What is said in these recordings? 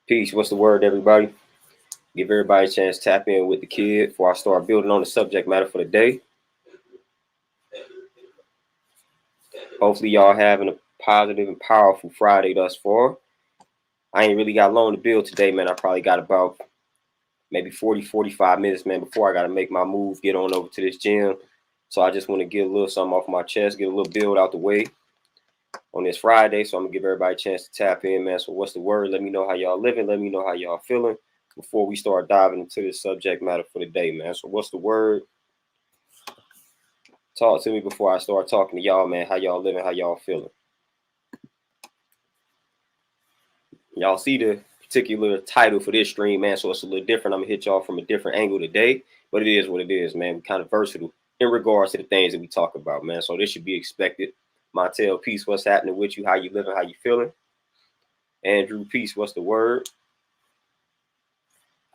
Peace. What's the word, everybody? Give everybody a chance to tap in with the kid before I start building on the subject matter for the day. Hopefully, y'all having a positive and powerful Friday thus far. I ain't really got long to build today, man. I probably got about maybe 40, 45 minutes, man, before I got to make my move, get on over to this gym. So I just want to get a little something off my chest, get a little build out the way on this Friday. So I'm going to give everybody a chance to tap in, man. So what's the word? Let me know how y'all living. Let me know how y'all feeling before we start diving into this subject matter for the day, man. So what's the word? Talk to me before I start talking to y'all, man. How y'all living? How y'all feeling? Y'all see the particular title for this stream, man. So it's a little different. I'm going to hit y'all from a different angle today. But it is what it is, man. We're kind of versatile in regards to the things that we talk about, man. So this should be expected. Montel, peace. What's happening with you? How you living? How you feeling? Andrew, peace. What's the word?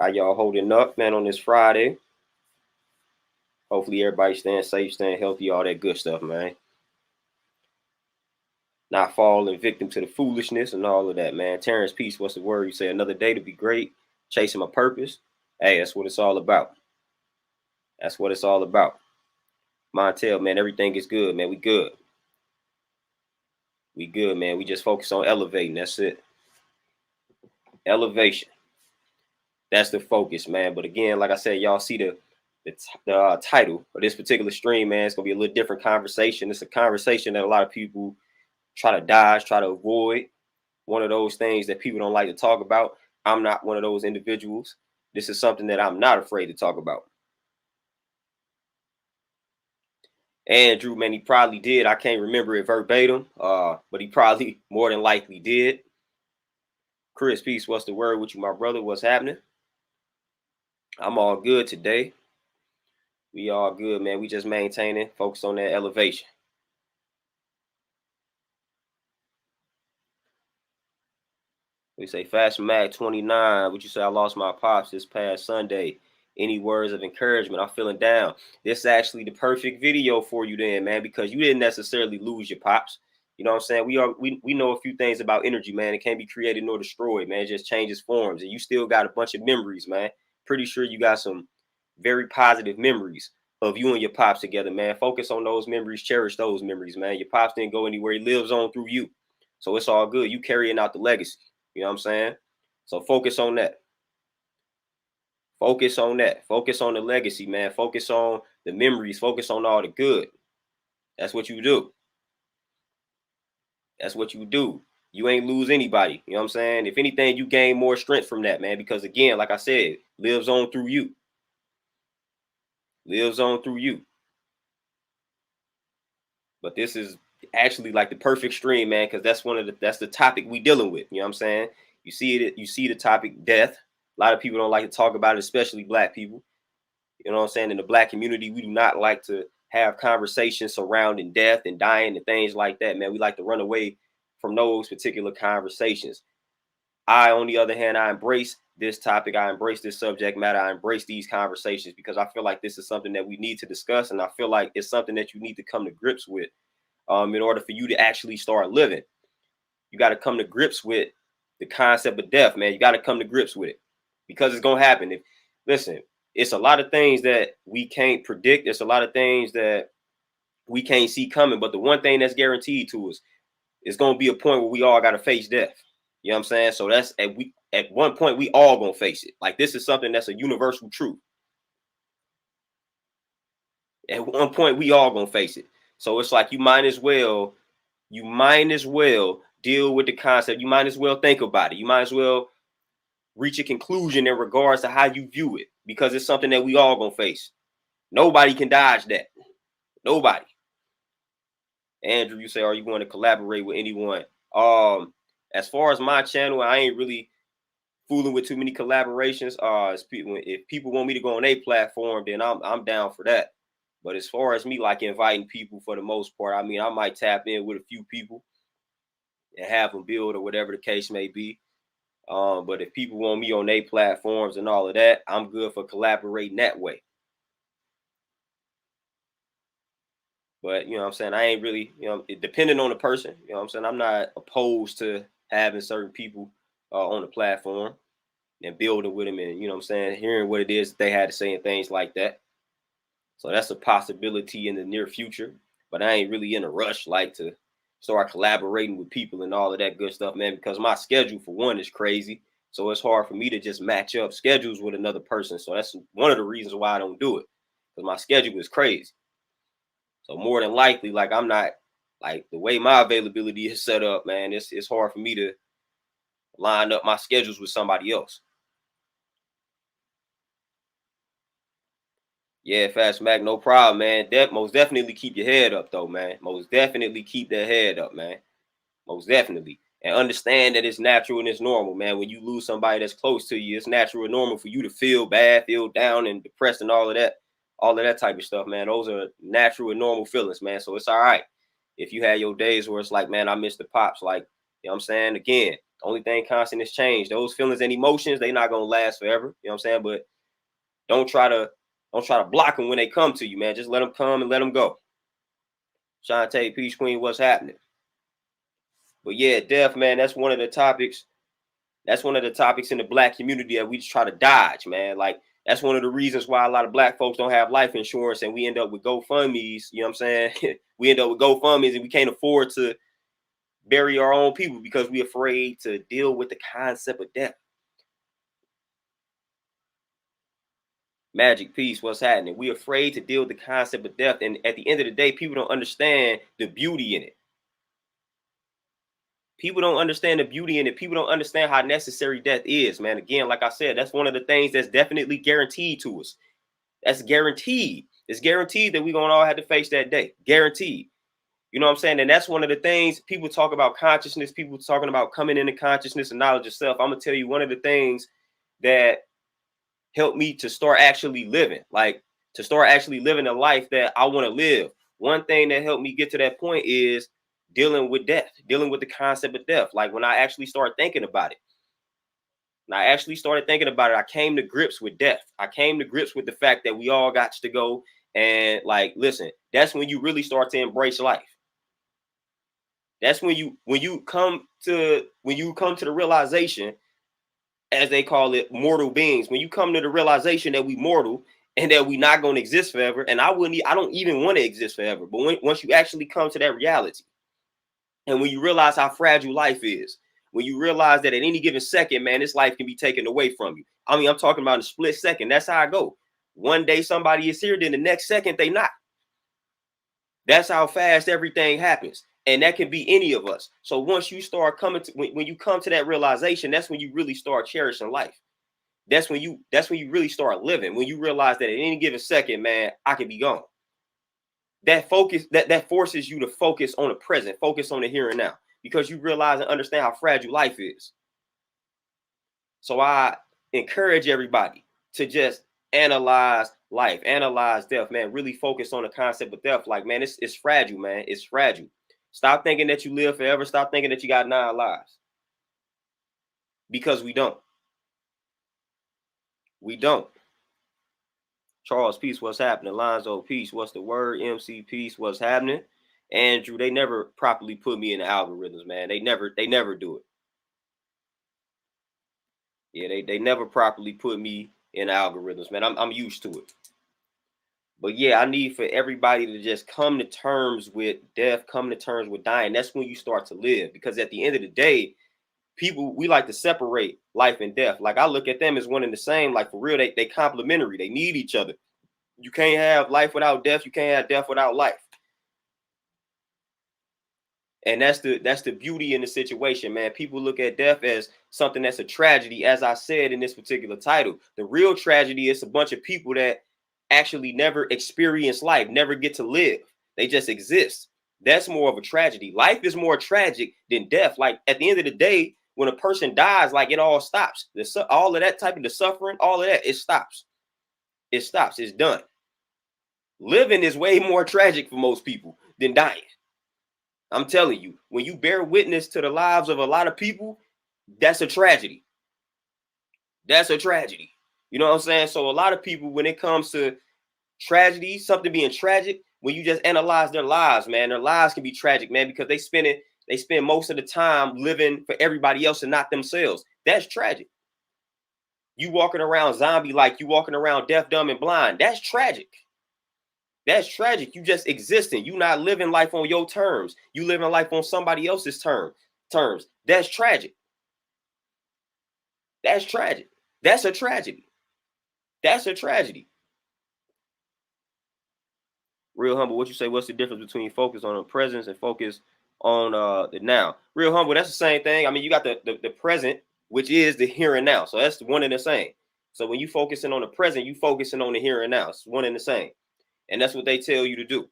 How y'all holding up, man, on this Friday? Hopefully everybody staying safe, staying healthy, all that good stuff, man. Not falling victim to the foolishness and all of that, man. Terrence, peace. What's the word? You say another day to be great, chasing my purpose. Hey, that's what it's all about. That's what it's all about. Montel, man, everything is good, man. We good. We good, man. We just focus on elevating. That's it. Elevation. That's the focus, man. But again, like I said, y'all see the title of this particular stream, man. It's going to be a little different conversation. It's a conversation that a lot of people try to dodge, try to avoid. One of those things that people don't like to talk about. I'm not one of those individuals. This is something that I'm not afraid to talk about. Andrew, man, he probably did. I can't remember it verbatim, but he probably more than likely did. Chris, peace. What's the word with you, my brother? What's happening? I'm all good today. We all good, man. We just maintaining, focus on that elevation. We say Fashion Mag 29. Would you say I lost my pops this past Sunday? Any words of encouragement? I'm feeling down. This is actually the perfect video for you then, man, because you didn't necessarily lose your pops. You know what I'm saying? We know a few things about energy, man. It can't be created nor destroyed, man. It just changes forms. And you still got a bunch of memories, man. Pretty sure you got some very positive memories of you and your pops together, man. Focus on those memories, cherish those memories, man. Your pops didn't go anywhere. He lives on through you. So it's all good. You carrying out the legacy. You know what I'm saying? So focus on that. Focus on that. Focus on the legacy, man. Focus on the memories. Focus on all the good. That's what you do. That's what you do. You ain't lose anybody. You know what I'm saying? If anything, you gain more strength from that, man. Because again, like I said, lives on through you. Lives on through you. But this is actually like the perfect stream, man, because that's the topic we dealing with. You know what I'm saying? You see the topic death. A lot of people don't like to talk about it, especially black people. You know what I'm saying? In the black community, we do not like to have conversations surrounding death and dying and things like that, man. We like to run away from those particular conversations. On the other hand, I embrace this topic. I embrace this subject matter. I embrace these conversations because I feel like this is something that we need to discuss. And I feel like it's something that you need to come to grips with in order for you to actually start living. You got to come to grips with the concept of death, man. You got to come to grips with it because it's going to happen. Listen, it's a lot of things that we can't predict. It's a lot of things that we can't see coming. But the one thing that's guaranteed to us is going to be a point where we all got to face death. You know what I'm saying? So that's at one point we all going to face it. Like this is something that's a universal truth. At one point we all going to face it. So it's like you might as well deal with the concept. You might as well think about it. You might as well reach a conclusion in regards to how you view it because it's something that we all going to face. Nobody can dodge that. Nobody. Andrew, you say, are you going to collaborate with anyone? As far as my channel, I ain't really fooling with too many collaborations. If people want me to go on a platform, then I'm down for that. But as far as me like inviting people for the most part, I mean, I might tap in with a few people and have them build or whatever the case may be. But if people want me on their platforms and all of that, I'm good for collaborating that way. But, you know what I'm saying? I ain't really, depending on the person, you know what I'm saying? I'm not opposed to having certain people on the platform. and building with them, and you know what I'm saying, hearing what it is that they had to say and things like that. So that's a possibility in the near future. But I ain't really in a rush like to start collaborating with people and all of that good stuff, man, because my schedule for one is crazy. So it's hard for me to just match up schedules with another person. So that's one of the reasons why I don't do it. Because my schedule is crazy. So more than likely, like I'm not like the way my availability is set up, man, it's hard for me to line up my schedules with somebody else. Yeah, Fast Mac, no problem, man. Most definitely keep your head up, though, man. Most definitely keep that head up, man. Most definitely. And understand that it's natural and it's normal, man. When you lose somebody that's close to you, it's natural and normal for you to feel bad, feel down and depressed and all of that type of stuff, man. Those are natural and normal feelings, man. So it's all right. If you had your days where it's like, man, I miss the pops, like, you know what I'm saying? Again, the only thing constant is change. Those feelings and emotions, they not gonna last forever. You know what I'm saying? But don't try to block them when they come to you, man. Just let them come and let them go. Shantae, Peace Queen, what's happening? But yeah, death, man, that's one of the topics. That's one of the topics in the black community that we just try to dodge, man. Like that's one of the reasons why a lot of black folks don't have life insurance and we end up with GoFundMe's, you know what I'm saying? We end up with GoFundMe's and we can't afford to bury our own people because we're afraid to deal with the concept of death. Magic Peace, what's happening? We're afraid to deal with the concept of death. And at the end of the day, people don't understand the beauty in it. People don't understand the beauty in it. People don't understand how necessary death is, man. Again, like I said, that's one of the things that's definitely guaranteed to us. That's guaranteed. It's guaranteed that we're going to all have to face that day. Guaranteed. You know what I'm saying? And that's one of the things people talk about consciousness, people talking about coming into consciousness and knowledge of self. I'm going to tell you one of the things that helped me to start actually living, like to start actually living a life that I want to live. One thing that helped me get to that point is dealing with death, dealing with the concept of death. Like when I actually started thinking about it, I came to grips with death. I came to grips with the fact that we all got to go. And like, listen, that's when you really start to embrace life. That's when you come to the realization, as they call it, mortal beings. When you come to the realization that we mortal and that we not going to exist forever, and I don't even want to exist forever. But once you actually come to that reality, and when you realize how fragile life is, when you realize that at any given second, man, this life can be taken away from you. I mean, I'm talking about in a split second. That's how I go. One day somebody is here, then the next second they not. That's how fast everything happens. And that can be any of us. So once you start coming to, when you come to that realization, that's when you really start cherishing life. That's when you really start living. When you realize that at any given second, man, I can be gone. That focus, that forces you to focus on the present, focus on the here and now, because you realize and understand how fragile life is. So I encourage everybody to just analyze life, analyze death, man. Really focus on the concept of death. Like, man, it's fragile, man. It's fragile. Stop thinking that you live forever. Stop thinking that you got 9 lives. Because we don't. We don't. Charles, peace, what's happening? Lonzo, peace, what's the word? MC, peace, what's happening? Andrew, they never properly put me in the algorithms, man. They never do it. Yeah, they never properly put me in the algorithms, man. I'm used to it. But yeah, I need for everybody to just come to terms with death, come to terms with dying. That's when you start to live. Because at the end of the day, people, we like to separate life and death. Like I look at them as one and the same. Like for real, they complementary. They need each other. You can't have life without death. You can't have death without life. And that's the beauty in the situation, man. People look at death as something that's a tragedy. As I said in this particular title, the real tragedy is a bunch of people that actually never experience life, never get to live. They just exist. That's more of a tragedy. Life is more tragic than death. Like at the end of the day, when a person dies, like it all stops. All of that type of the suffering, all of that, it stops. It stops. It's done. Living is way more tragic for most people than dying. I'm telling you, when you bear witness to the lives of a lot of people, that's a tragedy. That's a tragedy. You know what I'm saying? So a lot of people, when it comes to tragedy, something being tragic, when you just analyze their lives, man, their lives can be tragic, man, because they spend most of the time living for everybody else and not themselves. That's tragic. You walking around zombie like, you walking around deaf, dumb, and blind. That's tragic. That's tragic. You just existing. You not living life on your terms. You living life on somebody else's terms. That's tragic. That's tragic. That's a tragedy. That's a tragedy. Real humble, what you say? What's the difference between focus on the presence and focus on the now? Real humble, that's the same thing. I mean, you got the present, which is the here and now. So that's one and the same. So when you focusing on the present, you focusing on the here and now. It's one and the same. And that's what they tell you to do.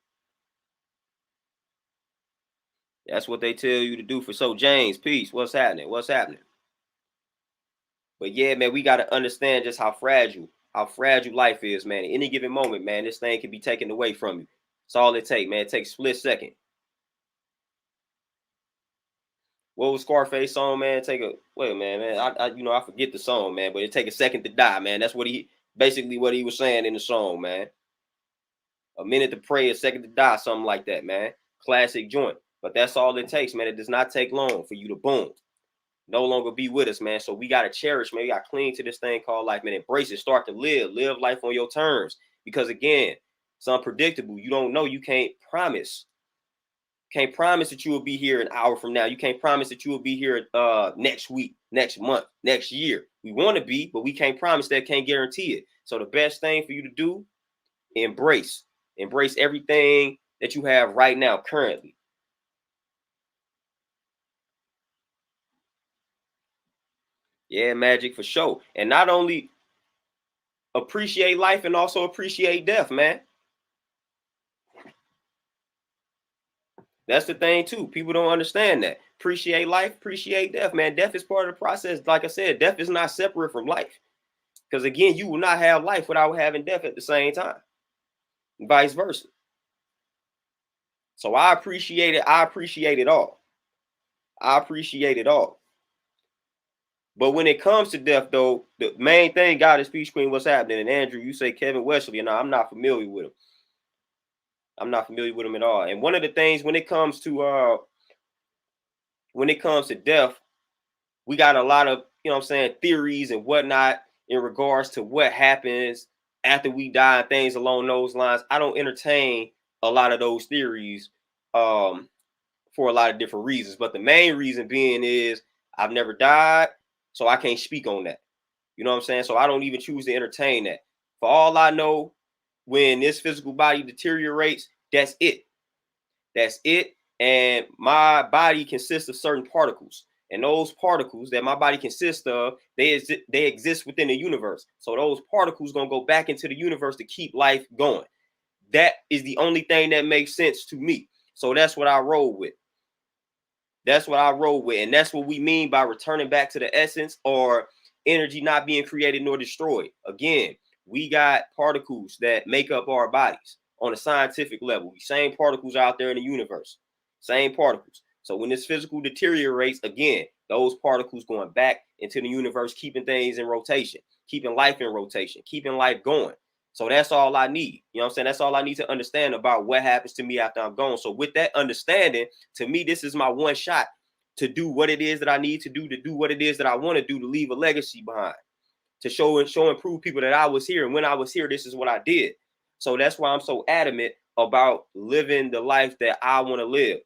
That's what they tell you to do. For so James, peace. What's happening? What's happening? But yeah, man, we got to understand just how fragile life is, man. At any given moment, man, this thing can be taken away from you. That's all it takes, man. It takes a split second. What was Scarface song, man? Wait, man. I forget the song, man. But it take a second to die, man. That's what basically what he was saying in the song, man. A minute to pray, a second to die, something like that, man. Classic joint. But that's all it takes, man. It does not take long for you to boom, no longer be with us, man. So we gotta cherish, man. We gotta cling to this thing called life, man. Embrace it. Start to live life on your terms. Because again, it's unpredictable. You don't know. You can't promise. Can't promise that you will be here an hour from now. You can't promise that you will be here next week, next month, next year. We want to be, but we can't promise that, can't guarantee it. So the best thing for you to do, embrace everything that you have right now, currently. Yeah, magic for sure. And not only appreciate life and also appreciate death, man. That's the thing too. People don't understand that. Appreciate life, appreciate death, man. Death is part of the process. Like I said, death is not separate from life. Because again, you will not have life without having death at the same time. Vice versa. So I appreciate it. I appreciate it all. I appreciate it all. But when it comes to death, though, the main thing, God is peace queen, what's happening? And Andrew, you say Kevin Wesley, and I'm not familiar with him. I'm not familiar with him at all. And one of the things when it comes to death, we got a lot of, theories and whatnot in regards to what happens after we die and things along those lines. I don't entertain a lot of those theories for a lot of different reasons. But the main reason being is I've never died, so I can't speak on that. You know what I'm saying? So I don't even choose to entertain that. For all I know, when this physical body deteriorates, that's it. That's it. And my body consists of certain particles. And those particles that my body consists of, they exist within the universe. So those particles going to go back into the universe to keep life going. That is the only thing that makes sense to me. So that's what I roll with. That's what I roll with. And that's what we mean by returning back to the essence, or energy not being created nor destroyed. Again, we got particles that make up our bodies on a scientific level. Same particles out there in the universe. Same particles. So when this physical deteriorates, again, those particles going back into the universe, keeping things in rotation, keeping life in rotation, keeping life going. So that's all I need. You know what I'm saying? That's all I need to understand about what happens to me after I'm gone. So with that understanding, to me, this is my one shot to do what it is that I need to do what it is that I want to do, to leave a legacy behind, to show and prove people that I was here. And when I was here, this is what I did. So that's why I'm so adamant about living the life that I want to live.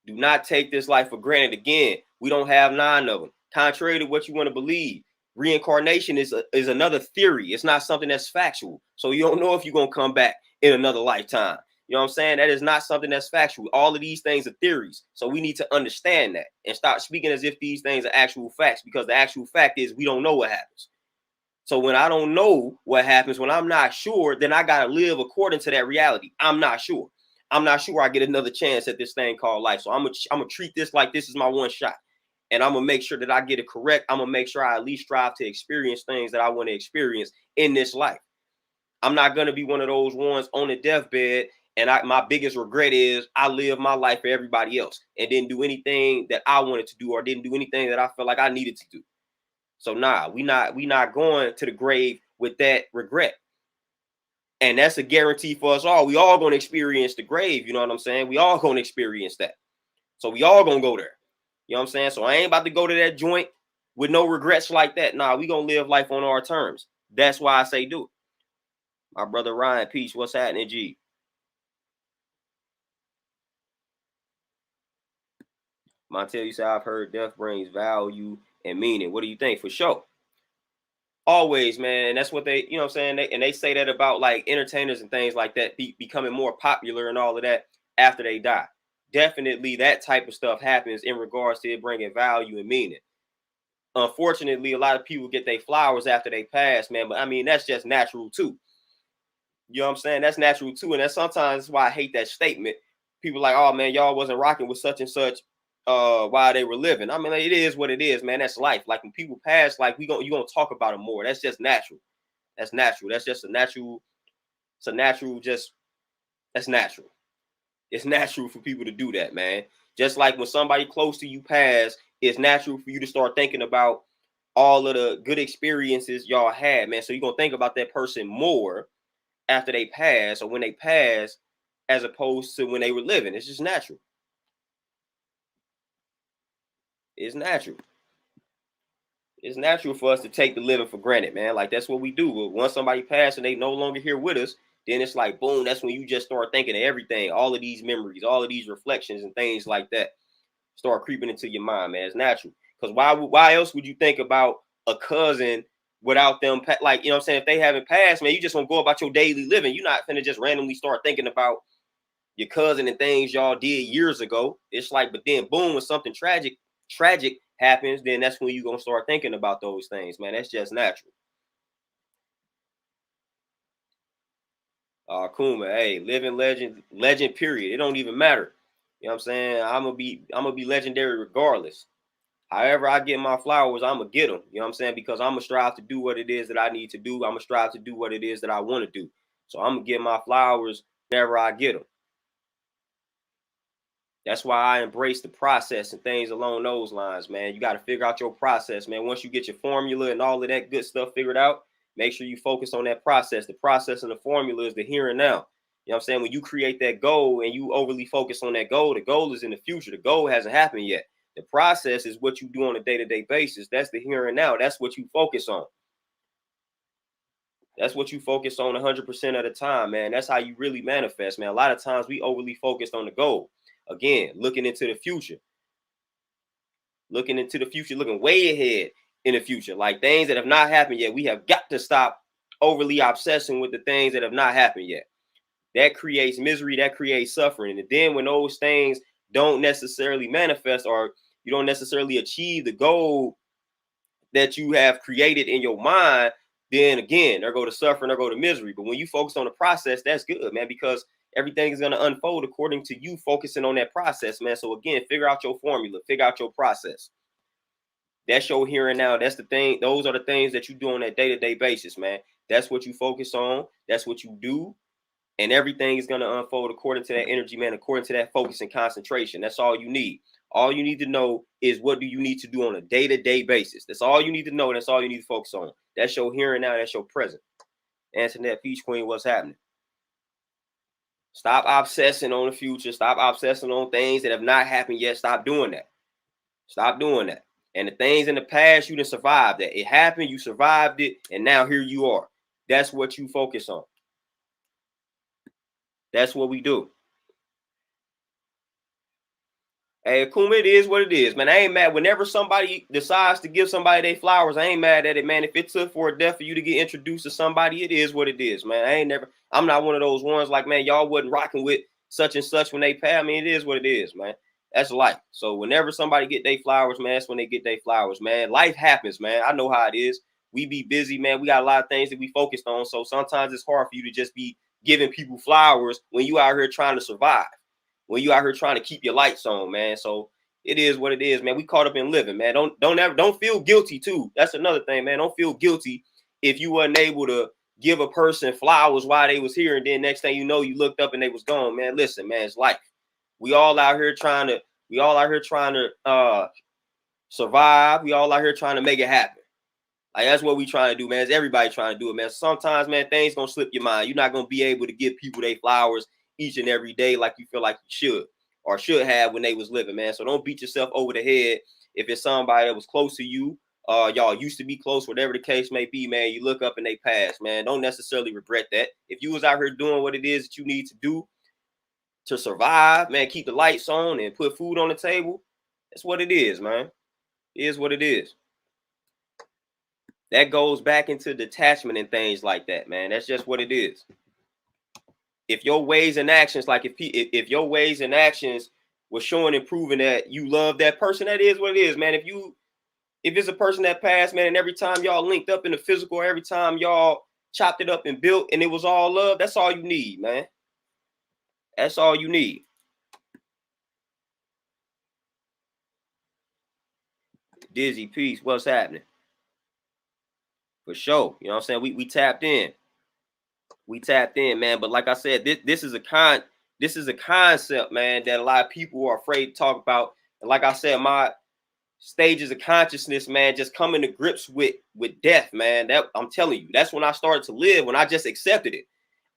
Do not take this life for granted. Again, we don't have 9 of them. Contrary to what you want to believe, reincarnation is another theory. It's not something that's factual. So you don't know if you're going to come back in another lifetime. You know what I'm saying? That is not something that's factual. All of these things are theories. So we need to understand that and start speaking as if these things are actual facts, because the actual fact is we don't know what happens. So when I don't know what happens, when I'm not sure, then I got to live according to that reality. I'm not sure. I'm not sure I get another chance at this thing called life. So I'm gonna treat this like this is my one shot. And I'm gonna make sure that I get it correct. I'm gonna make sure I at least strive to experience things that I want to experience in this life. I'm not gonna be one of those ones on the deathbed. And my biggest regret is I lived my life for everybody else and didn't do anything that I wanted to do, or didn't do anything that I felt like I needed to do. So nah, we not going to the grave with that regret. And that's a guarantee for us all. We all going to experience the grave. You know what I'm saying? We all going to experience that. So we all going to go there. You know what I'm saying? So I ain't about to go to that joint with no regrets like that. Nah, we gonna live life on our terms. That's why I say do it. My brother Ryan, peace. What's happening, G? Montel, you say I've heard death brings value and meaning. What do you think? For sure. Always, man. And that's what they, you know what I'm saying? And they say that about like entertainers and things like that becoming more popular and all of that after they die. Definitely that type of stuff happens in regards to it bringing value and meaning. Unfortunately, a lot of people get their flowers after they pass, man. But I mean, that's just natural too. You know what I'm saying? That's natural too. And that's sometimes why I hate that statement. People like, oh man, y'all wasn't rocking with such and such while they were living. I mean, like, it is what it is, man. That's life. Like when people pass, like you gonna talk about them more. That's just natural. That's natural. That's just a natural, it's a natural, just that's natural. It's natural for people to do that, man. Just like when somebody close to you pass, it's natural for you to start thinking about all of the good experiences y'all had, man. So you're gonna think about that person more after they pass or when they pass as opposed to when they were living. It's just natural. It's natural. It's natural for us to take the living for granted, man. Like that's what we do. But once somebody passed and they no longer here with us, then it's like boom, that's when you just start thinking of everything, all of these memories, all of these reflections and things like that start creeping into your mind, man. It's natural. Because why else would you think about a cousin without them like, you know what I'm saying? If they haven't passed, man, you just gonna go about your daily living. You're not gonna just randomly start thinking about your cousin and things y'all did years ago. It's like, but then boom, when something tragic happens, then that's when you're gonna start thinking about those things, man. That's just natural. Kuma, hey, living legend, period. It don't even matter. You know what I'm saying? I'm gonna be legendary regardless. However, I get my flowers, I'm gonna get them. You know what I'm saying? Because I'm gonna strive to do what it is that I need to do. I'm gonna strive to do what it is that I want to do. So I'm gonna get my flowers whenever I get them. That's why I embrace the process and things along those lines, man. You got to figure out your process, man. Once you get your formula and all of that good stuff figured out, make sure you focus on that process. The process and the formula is the here and now. You know what I'm saying? When you create that goal and you overly focus on that goal, the goal is in the future. The goal hasn't happened yet. The process is what you do on a day-to-day basis. That's the here and now. That's what you focus on. That's what you focus on 100% of the time, man. That's how you really manifest, man. A lot of times we overly focused on the goal. Again, looking into the future, looking way ahead in the future, like things that have not happened yet. We have got to stop overly obsessing with the things that have not happened yet. That creates misery, that creates suffering. And then when those things don't necessarily manifest or you don't necessarily achieve the goal that you have created in your mind, then again, there go to suffering, there go to misery. But when you focus on the process, that's good, man, because everything is going to unfold according to you focusing on that process, man. So again, figure out your formula, figure out your process. That's your here and now. That's the thing. Those are the things that you do on that day-to-day basis, man. That's what you focus on. That's what you do. And everything is going to unfold according to that energy, man, according to that focus and concentration. That's all you need. All you need to know is what do you need to do on a day-to-day basis. That's all you need to know. That's all you need to focus on. That's your here and now. That's your present. Antoinette Peach Queen, what's happening? Stop obsessing on the future. Stop obsessing on things that have not happened yet. Stop doing that. Stop doing that. And the things in the past, you didn't survive that. It happened, you survived it, and now here you are. That's what you focus on. That's what we do. Hey, Akuma, it is what it is, man. I ain't mad. Whenever somebody decides to give somebody their flowers, I ain't mad at it, man. If it took for a death for you to get introduced to somebody, it is what it is, man. I'm not one of those ones like, man, y'all wasn't rocking with such and such when they pay. I mean, it is what it is, man. That's life. So whenever somebody get their flowers, man, that's when they get their flowers, man. Life happens, man. I know how it is. We be busy, man. We got a lot of things that we focused on. So sometimes it's hard for you to just be giving people flowers when you out here trying to survive, when you out here trying to keep your lights on, man. So it is what it is, man. We caught up in living, man. Don't feel guilty too. That's another thing, man. Don't feel guilty if you wasn't able to give a person flowers while they was here, and then next thing you know, you looked up and they was gone, man. Listen, man, it's life. We all out here trying to, survive. We all out here trying to make it happen. Like that's what we trying to do, man. It's everybody trying to do it, man. Sometimes, man, things gonna slip your mind. You're not gonna be able to give people their flowers each and every day like you feel like you should or should have when they was living, man. So don't beat yourself over the head if it's somebody that was close to you y'all used to be close, whatever the case may be, man. You look up and they pass, man. Don't necessarily regret that. If you was out here doing what it is that you need to do to survive, man, keep the lights on and put food on the table, that's what it is, man. It is what it is. That goes back into detachment and things like that, man. That's just what it is. If your ways and actions, like if your ways and actions were showing and proving that you love that person, that is what it is, man. If it's a person that passed, man, and every time y'all linked up in the physical, every time y'all chopped it up and built, and it was all love, that's all you need, man. That's all you need. Dizzy, peace. What's happening? For sure. You know what I'm saying? We tapped in. We tapped in, man. But like I said, this is a concept, man, that a lot of people are afraid to talk about. And like I said, my stages of consciousness, man, just coming to grips with death, man. That I'm telling you, that's when I started to live, when I just accepted it.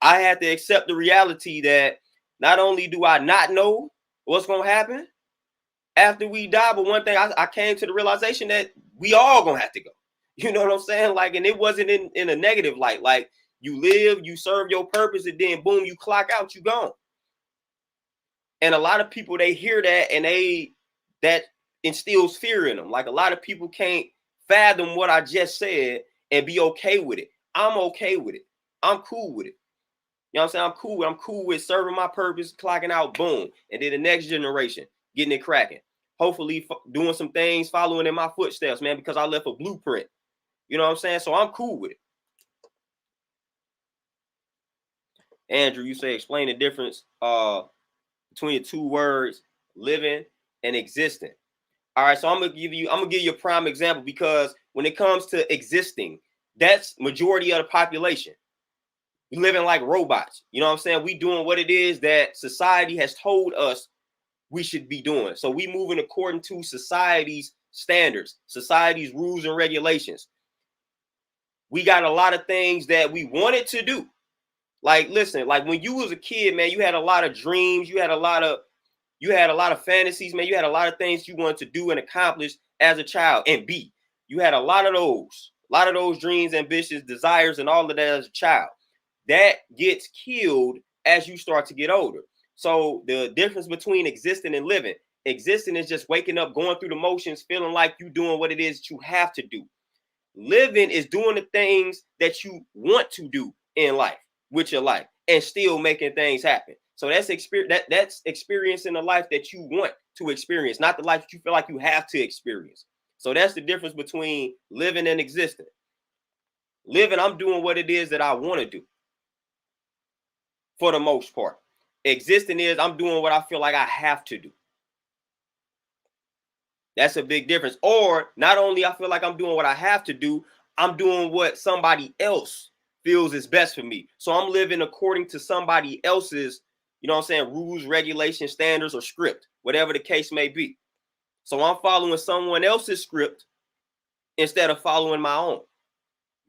I had to accept the reality that not only do I not know what's gonna happen after we die, but one thing I came to the realization that we all gonna have to go. You know what I'm saying? Like, and it wasn't in a negative light. Like, you live, you serve your purpose, and then boom, you clock out, you gone. And a lot of people, they hear that and that instills fear in them. Like, a lot of people can't fathom what I just said and be okay with it. I'm okay with it. I'm cool with it. You know what I'm saying? I'm cool with serving my purpose, clocking out, boom. And then the next generation, getting it cracking. Hopefully doing some things, following in my footsteps, man, because I left a blueprint. You know what I'm saying? So I'm cool with it. Andrew, you say explain the difference between the two words living and existing. All right, so I'm gonna give you a prime example, because when it comes to existing, that's majority of the population. We living like robots. You know what I'm saying? We doing what it is that society has told us we should be doing. So we moving according to society's standards, society's rules and regulations. We got a lot of things that we wanted to do. Like, listen, like when you was a kid, man, you had a lot of dreams, you had a lot of fantasies, man. You had a lot of things you wanted to do and accomplish as a child and be. You had a lot of those dreams, ambitions, desires, and all of that as a child. That gets killed as you start to get older. So the difference between existing and existing is just waking up, going through the motions, feeling like you doing what it is that you have to do. Living is doing the things that you want to do in life with your life and still making things happen. So that's that's experiencing the life that you want to experience, not the life that you feel like you have to experience. So that's the difference between living and existing. Living, I'm doing what it is that I want to do for the most part. Existing is I'm doing what I feel like I have to do. That's a big difference. Or not only I feel like I'm doing what I have to do, I'm doing what somebody else feels is best for me. So I'm living according to somebody else's, you know what I'm saying, rules, regulations, standards, or script, whatever the case may be. So I'm following someone else's script instead of following my own.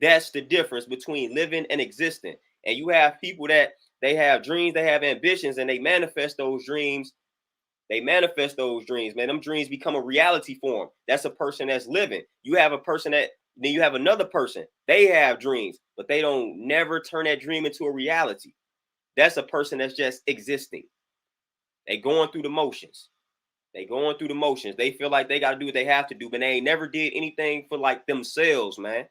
That's the difference between living and existing. And you have people that they have dreams, they have ambitions, and they manifest those dreams. Man. Them dreams become a reality for them. That's a person that's living. You have a person then you have another person. They have dreams, but they don't never turn that dream into a reality. That's a person that's just existing. They going through the motions. They feel like they got to do what they have to do, but they ain't never did anything for like themselves, man.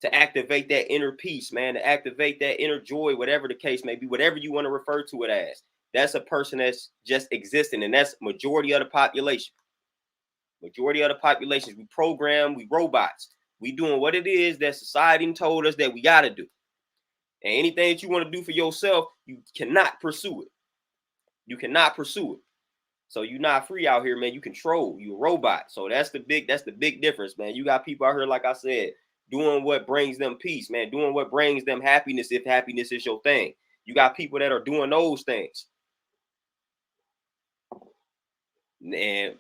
To activate that inner peace, man, to activate that inner joy, whatever the case may be, whatever you want to refer to it as. That's a person that's just existing, and that's majority of the population. Majority of the population. We program, we robots. We doing what it is that society told us that we got to do. And anything that you want to do for yourself, you cannot pursue it. You cannot pursue it. So you're not free out here, man. You control. You a robot. So that's the big difference, man. You got people out here, like I said, doing what brings them peace, man. Doing what brings them happiness, if happiness is your thing. You got people that are doing those things. And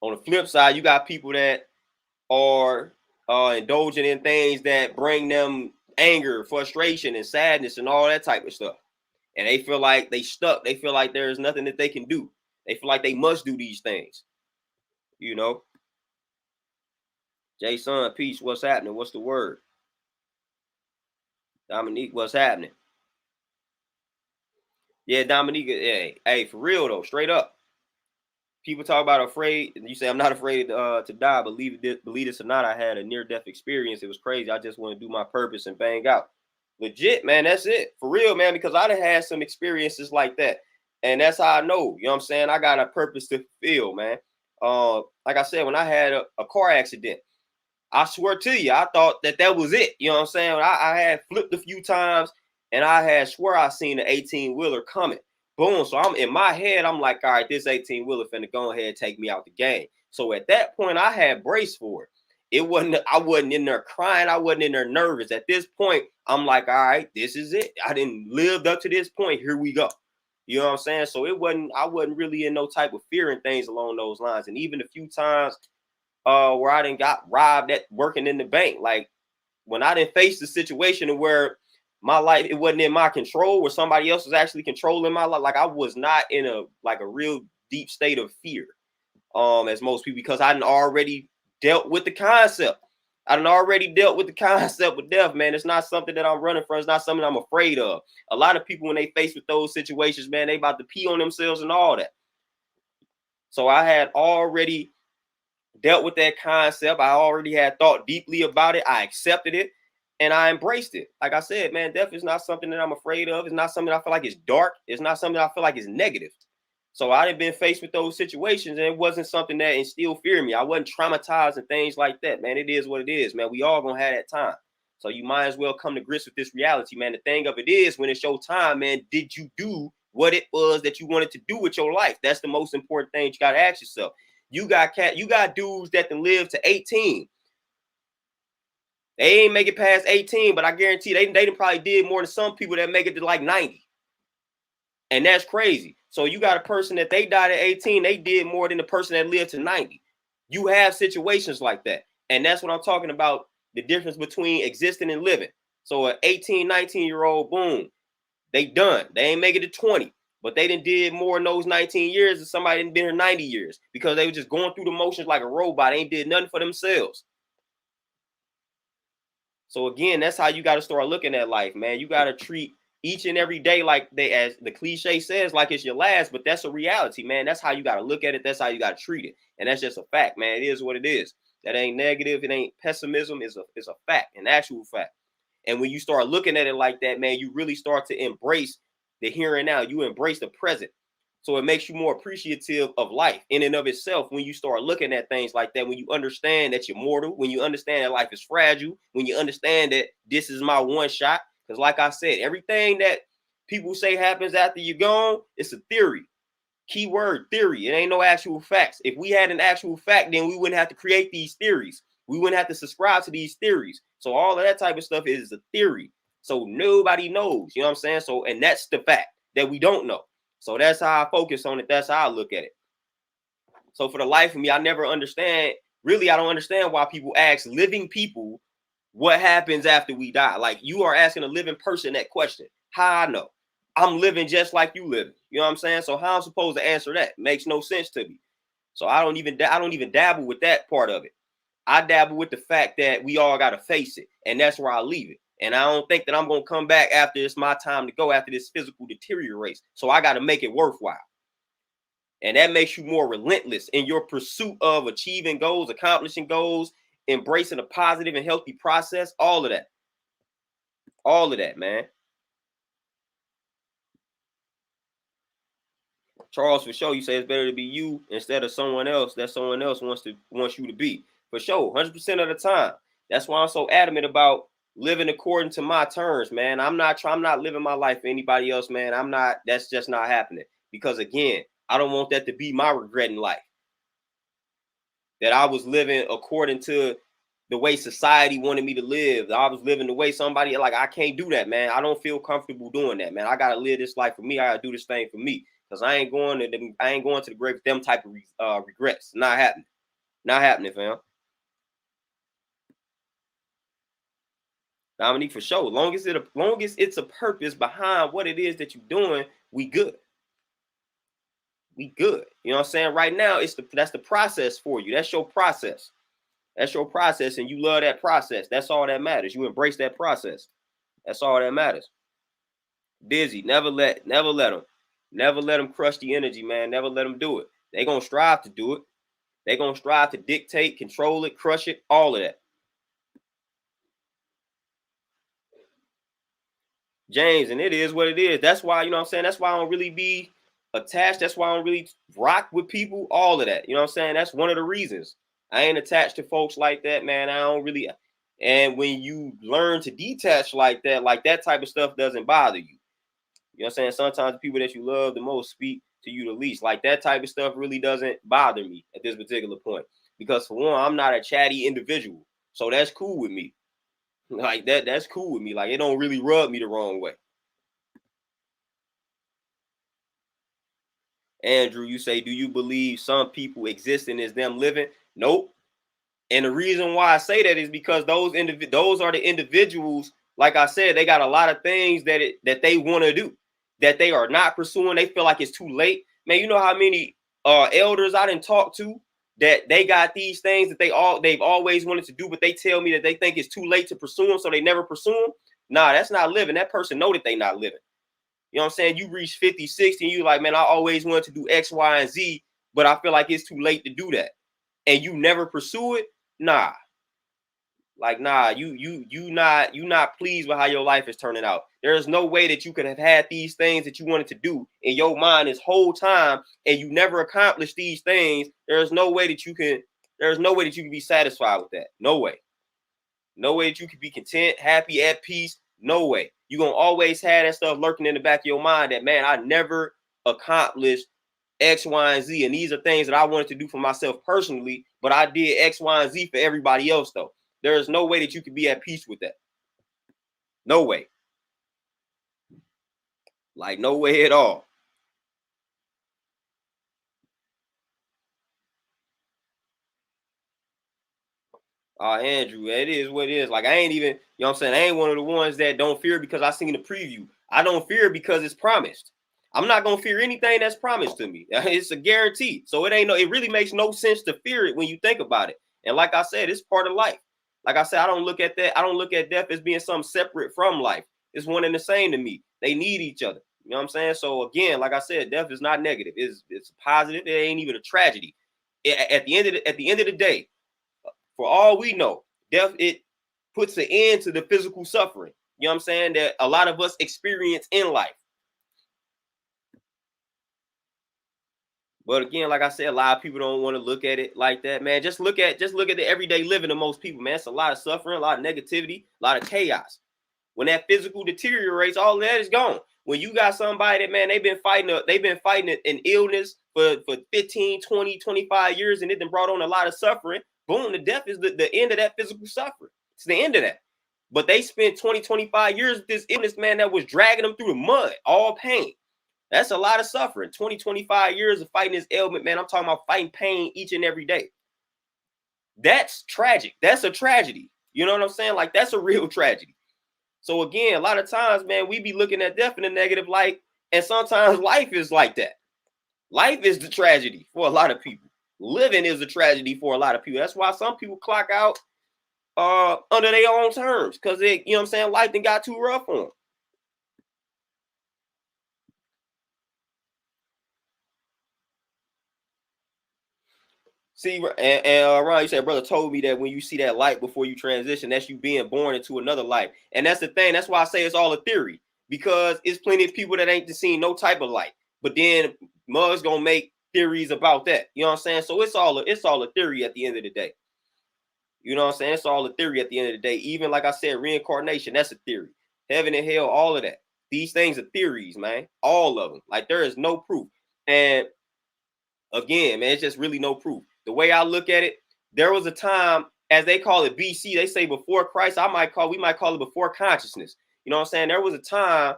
on the flip side, you got people that are indulging in things that bring them anger, frustration, and sadness, and all that type of stuff. And they feel like they stuck. They feel like there's nothing that they can do. They feel like they must do these things, you know. Jason, peace. What's happening? What's the word? Dominique, what's happening? Yeah, Dominique. Hey, for real though, straight up. People talk about afraid. You say I'm not afraid to die. Believe this or not, I had a near-death experience. It was crazy. I just want to do my purpose and bang out. Legit, man. That's it. For real, man. Because I done had some experiences like that, and that's how I know. You know what I'm saying? I got a purpose to fulfill, man. Like I said, when I had a car accident, I swear to you, I thought that was it. You know what I'm saying? I had flipped a few times, and I had swore I seen an 18-wheeler coming. Boom. So I'm in my head, I'm like, all right, this 18-wheeler finna go ahead and take me out the game. So at that point, I had braced for it. I wasn't in there crying. I wasn't in there nervous. At this point, I'm like, all right, this is it. I didn't lived up to this point. Here we go. You know what I'm saying? So I wasn't really in no type of fear and things along those lines. And even a few times where I didn't got robbed at working in the bank. Like when I didn't face the situation where my life, it wasn't in my control, where somebody else was actually controlling my life. Like I was not in a real deep state of fear, as most people, because I done already dealt with the concept. I done already dealt with the concept of death, man. It's not something that I'm running from. It's not something I'm afraid of. A lot of people, when they face with those situations, man, they about to pee on themselves and all that. So I had already dealt with that concept. I already had thought deeply about it. I accepted it and I embraced it. Like I said, man, death is not something that I'm afraid of. It's not something I feel like is dark. It's not something I feel like is negative. So I had been faced with those situations and it wasn't something that instilled fear in me. I wasn't traumatized and things like that, man. It is what it is, man. We all gonna have that time. So you might as well come to grips with this reality, man. The thing of it is, when it's your time, man, did you do what it was that you wanted to do with your life? That's the most important thing you gotta ask yourself. You got dudes that can live to 18. They ain't make it past 18, but I guarantee they probably did more than some people that make it to like 90. And that's crazy. So you got a person that they died at 18, they did more than the person that lived to 90. You have situations like that. And that's what I'm talking about, the difference between existing and living. So an 18, 19-year-old, boom, they done. They ain't make it to 20. But they did more in those 19 years than somebody that been here 90 years because they were just going through the motions like a robot. They ain't did nothing for themselves. So again, that's how you got to start looking at life, man. You got to treat each and every day like as the cliche says, like it's your last, but that's a reality, man. That's how you got to look at it. That's how you got to treat it. And that's just a fact, man. It is what it is. That ain't negative. It ain't pessimism. It's a fact, an actual fact. And when you start looking at it like that, man, you really start to embrace the here and now. You embrace the present. So it makes you more appreciative of life in and of itself when you start looking at things like that, when you understand that you're mortal, when you understand that life is fragile, when you understand that this is my one shot. Because like I said, everything that people say happens after you're gone, it's a theory. Keyword theory. It ain't no actual facts. If we had an actual fact, then we wouldn't have to create these theories. We wouldn't have to subscribe to these theories. So all of that type of stuff is a theory. So nobody knows. You know what I'm saying? So, and that's the fact that we don't know. So that's how I focus on it. That's how I look at it. So for the life of me, I never understand. Really, I don't understand why people ask living people what happens after we die. Like you are asking a living person that question. How I know? I'm living just like you living. You know what I'm saying? So how I'm supposed to answer that? Makes no sense to me. So I don't even dabble with that part of it. I dabble with the fact that we all got to face it, and that's where I leave it. And I don't think that I'm gonna come back after it's my time to go, after this physical deteriorates. So I got to make it worthwhile. And that makes you more relentless in your pursuit of achieving goals, accomplishing goals, embracing a positive and healthy process. All of that, man. Charles, for sure, you say it's better to be you instead of someone else that someone else wants you to be. For sure, 100% of the time. That's why I'm so adamant about living according to my terms, man. I'm not living my life for anybody else, man. That's just not happening. Because again, I don't want that to be my regret in life. That I was living according to the way society wanted me to live. I was living the way somebody, like, I can't do that, man. I don't feel comfortable doing that, man. I gotta live this life for me. I gotta do this thing for me. Because I ain't going to the grave with them type of regrets. Not happening. Not happening, fam. Dominique, for sure. Long as it's a purpose behind what it is that you're doing, we good. We good. You know what I'm saying? Right now, that's the process for you. That's your process. That's your process, and you love that process. That's all that matters. You embrace that process. That's all that matters. Busy. Never let them crush the energy, man. Never let them do it. They're gonna strive to do it. They're gonna strive to dictate, control it, crush it, all of that. James, and it is what it is. That's why, you know what I'm saying? That's why I don't really be attached. That's why I don't really rock with people, all of that. You know what I'm saying? That's one of the reasons. I ain't attached to folks like that, man. I don't really. And when you learn to detach like that type of stuff doesn't bother you. You know what I'm saying? Sometimes the people that you love the most speak to you the least. Like that type of stuff really doesn't bother me at this particular point. Because for one, I'm not a chatty individual. So that's cool with me. Like that's cool with me. Like it don't really rub me the wrong way. Andrew, you say, do you believe some people existing is them living? Nope. And the reason why I say that is because those are the individuals. Like I said, they got a lot of things that they want to do that they are not pursuing. They feel like it's too late. Man, you know how many elders I didn't talk to that they got these things that they've always wanted to do, but they tell me that they think it's too late to pursue them, so they never pursue them. Nah, that's not living. That person know that they not living. You know what I'm saying? You reach 50, 60, and you like, man, I always wanted to do X, Y, and Z, but I feel like it's too late to do that. And you never pursue it. Nah. Like, nah, you not pleased with how your life is turning out. There is no way that you could have had these things that you wanted to do in your mind this whole time, and you never accomplished these things. There's no way that you can be satisfied with that. No way. No way that you can be content, happy, at peace. No way. You're going to always have that stuff lurking in the back of your mind that, man, I never accomplished X, Y, and Z. And these are things that I wanted to do for myself personally, but I did X, Y, and Z for everybody else, though. There is no way that you can be at peace with that. No way. Like, no way at all. Andrew, it is what it is. Like, I ain't even, you know what I'm saying? I ain't one of the ones that don't fear because I seen the preview. I don't fear because it's promised. I'm not gonna fear anything that's promised to me. It's a guarantee. So it really makes no sense to fear it when you think about it. And like I said, it's part of life. Like I said, I don't look at death as being something separate from life. It's one and the same to me. They need each other. You know what I'm saying? So again, like I said, death is not negative. It's positive. It ain't even a tragedy. At the end of the day, for all we know, death, it puts an end to the physical suffering. You know what I'm saying? That a lot of us experience in life. But again, like I said, a lot of people don't want to look at it like that, man. Just look at the everyday living of most people, man. It's a lot of suffering, a lot of negativity, a lot of chaos. When that physical deteriorates, all that is gone. When you got somebody that, man, they've been fighting an illness for 15, 20, 25 years, and it then brought on a lot of suffering. Boom, the death is the end of that physical suffering. It's the end of that. But they spent 20, 25 years with this illness, man, that was dragging them through the mud, all pain. That's a lot of suffering. 20, 25 years of fighting this ailment, man. I'm talking about fighting pain each and every day. That's tragic. That's a tragedy. You know what I'm saying? Like, that's a real tragedy. So again, a lot of times, man, we be looking at death in a negative light, and sometimes life is like that. Life is the tragedy for a lot of people. Living is a tragedy for a lot of people. That's why some people clock out under their own terms, because they, you know what I'm saying, life then got too rough on them. See, and Ron, you said, brother told me that when you see that light before you transition, that's you being born into another life. And that's the thing. That's why I say it's all a theory, because it's plenty of people that ain't seen no type of light. But then mugs gonna make theories about that. You know what I'm saying? So it's all a theory at the end of the day. You know what I'm saying? It's all a theory at the end of the day. Even like I said, reincarnation, that's a theory. Heaven and hell, all of that. These things are theories, man. All of them. Like, there is no proof. And again, man, it's just really no proof. The way I look at it, there was a time, as they call it BC, they say before Christ, we might call it before consciousness. You know what I'm saying? There was a time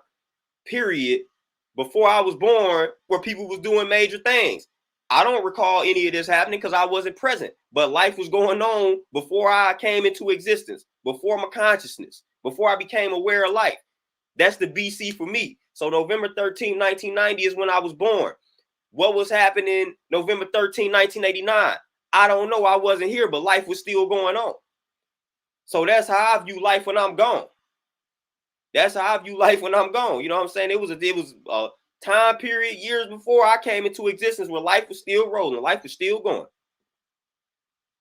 period before I was born where people was doing major things. I don't recall any of this happening because I wasn't present, but life was going on before I came into existence, before my consciousness, before I became aware of life. That's the BC for me. So November 13, 1990 is when I was born. What was happening November 13, 1989? I don't know. I wasn't here, but life was still going on. So that's how I view life when I'm gone. That's how I view life when I'm gone. You know what I'm saying? It was a time period years before I came into existence where life was still rolling, life was still going.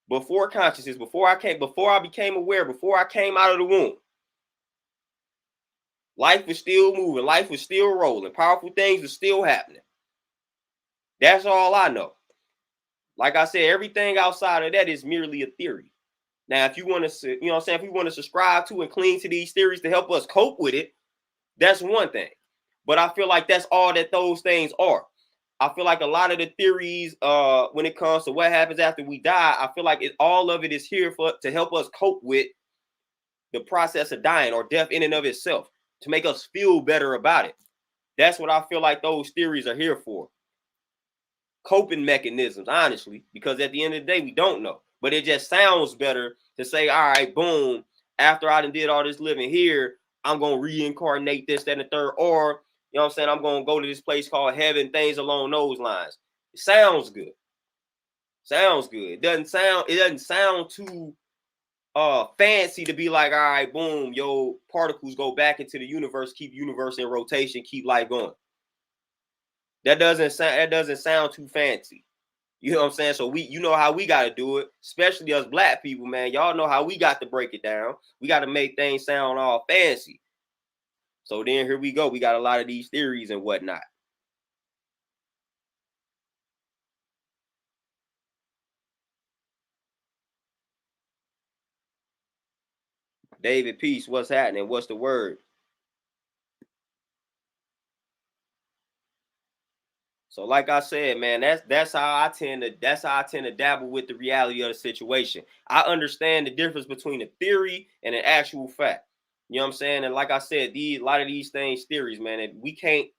Before consciousness, before I became aware, before I came out of the womb, life was still moving, life was still rolling, powerful things were still happening. That's all I know. Like I said, everything outside of that is merely a theory. Now, if you want to, you know what I'm saying, if we want to subscribe to and cling to these theories to help us cope with it, that's one thing. But I feel like that's all that those things are. I feel like a lot of the theories, when it comes to what happens after we die, I feel like all of it is here to help us cope with the process of dying or death in and of itself, to make us feel better about it. That's what I feel like those theories are here for. Coping mechanisms, honestly, because at the end of the day, we don't know. But it just sounds better to say, all right, boom, after I done did all this living here, I'm going to reincarnate this, that, and the third. Or, you know what I'm saying, I'm going to go to this place called heaven, things along those lines. It sounds good. Sounds good. It doesn't sound too fancy to be like, all right, boom, your particles go back into the universe, keep universe in rotation, keep life going. That doesn't sound too fancy. You know what I'm saying? So you know how we got to do it, especially us black people, man. Y'all know how we got to break it down. We got to make things sound all fancy. So then here we go. We got a lot of these theories and whatnot. David Peace, what's happening? What's the word? So like I said, man, that's how I tend to dabble with the reality of the situation. I understand the difference between a theory and an actual fact. You know what I'm saying? And like I said, a lot of these things, theories, man, and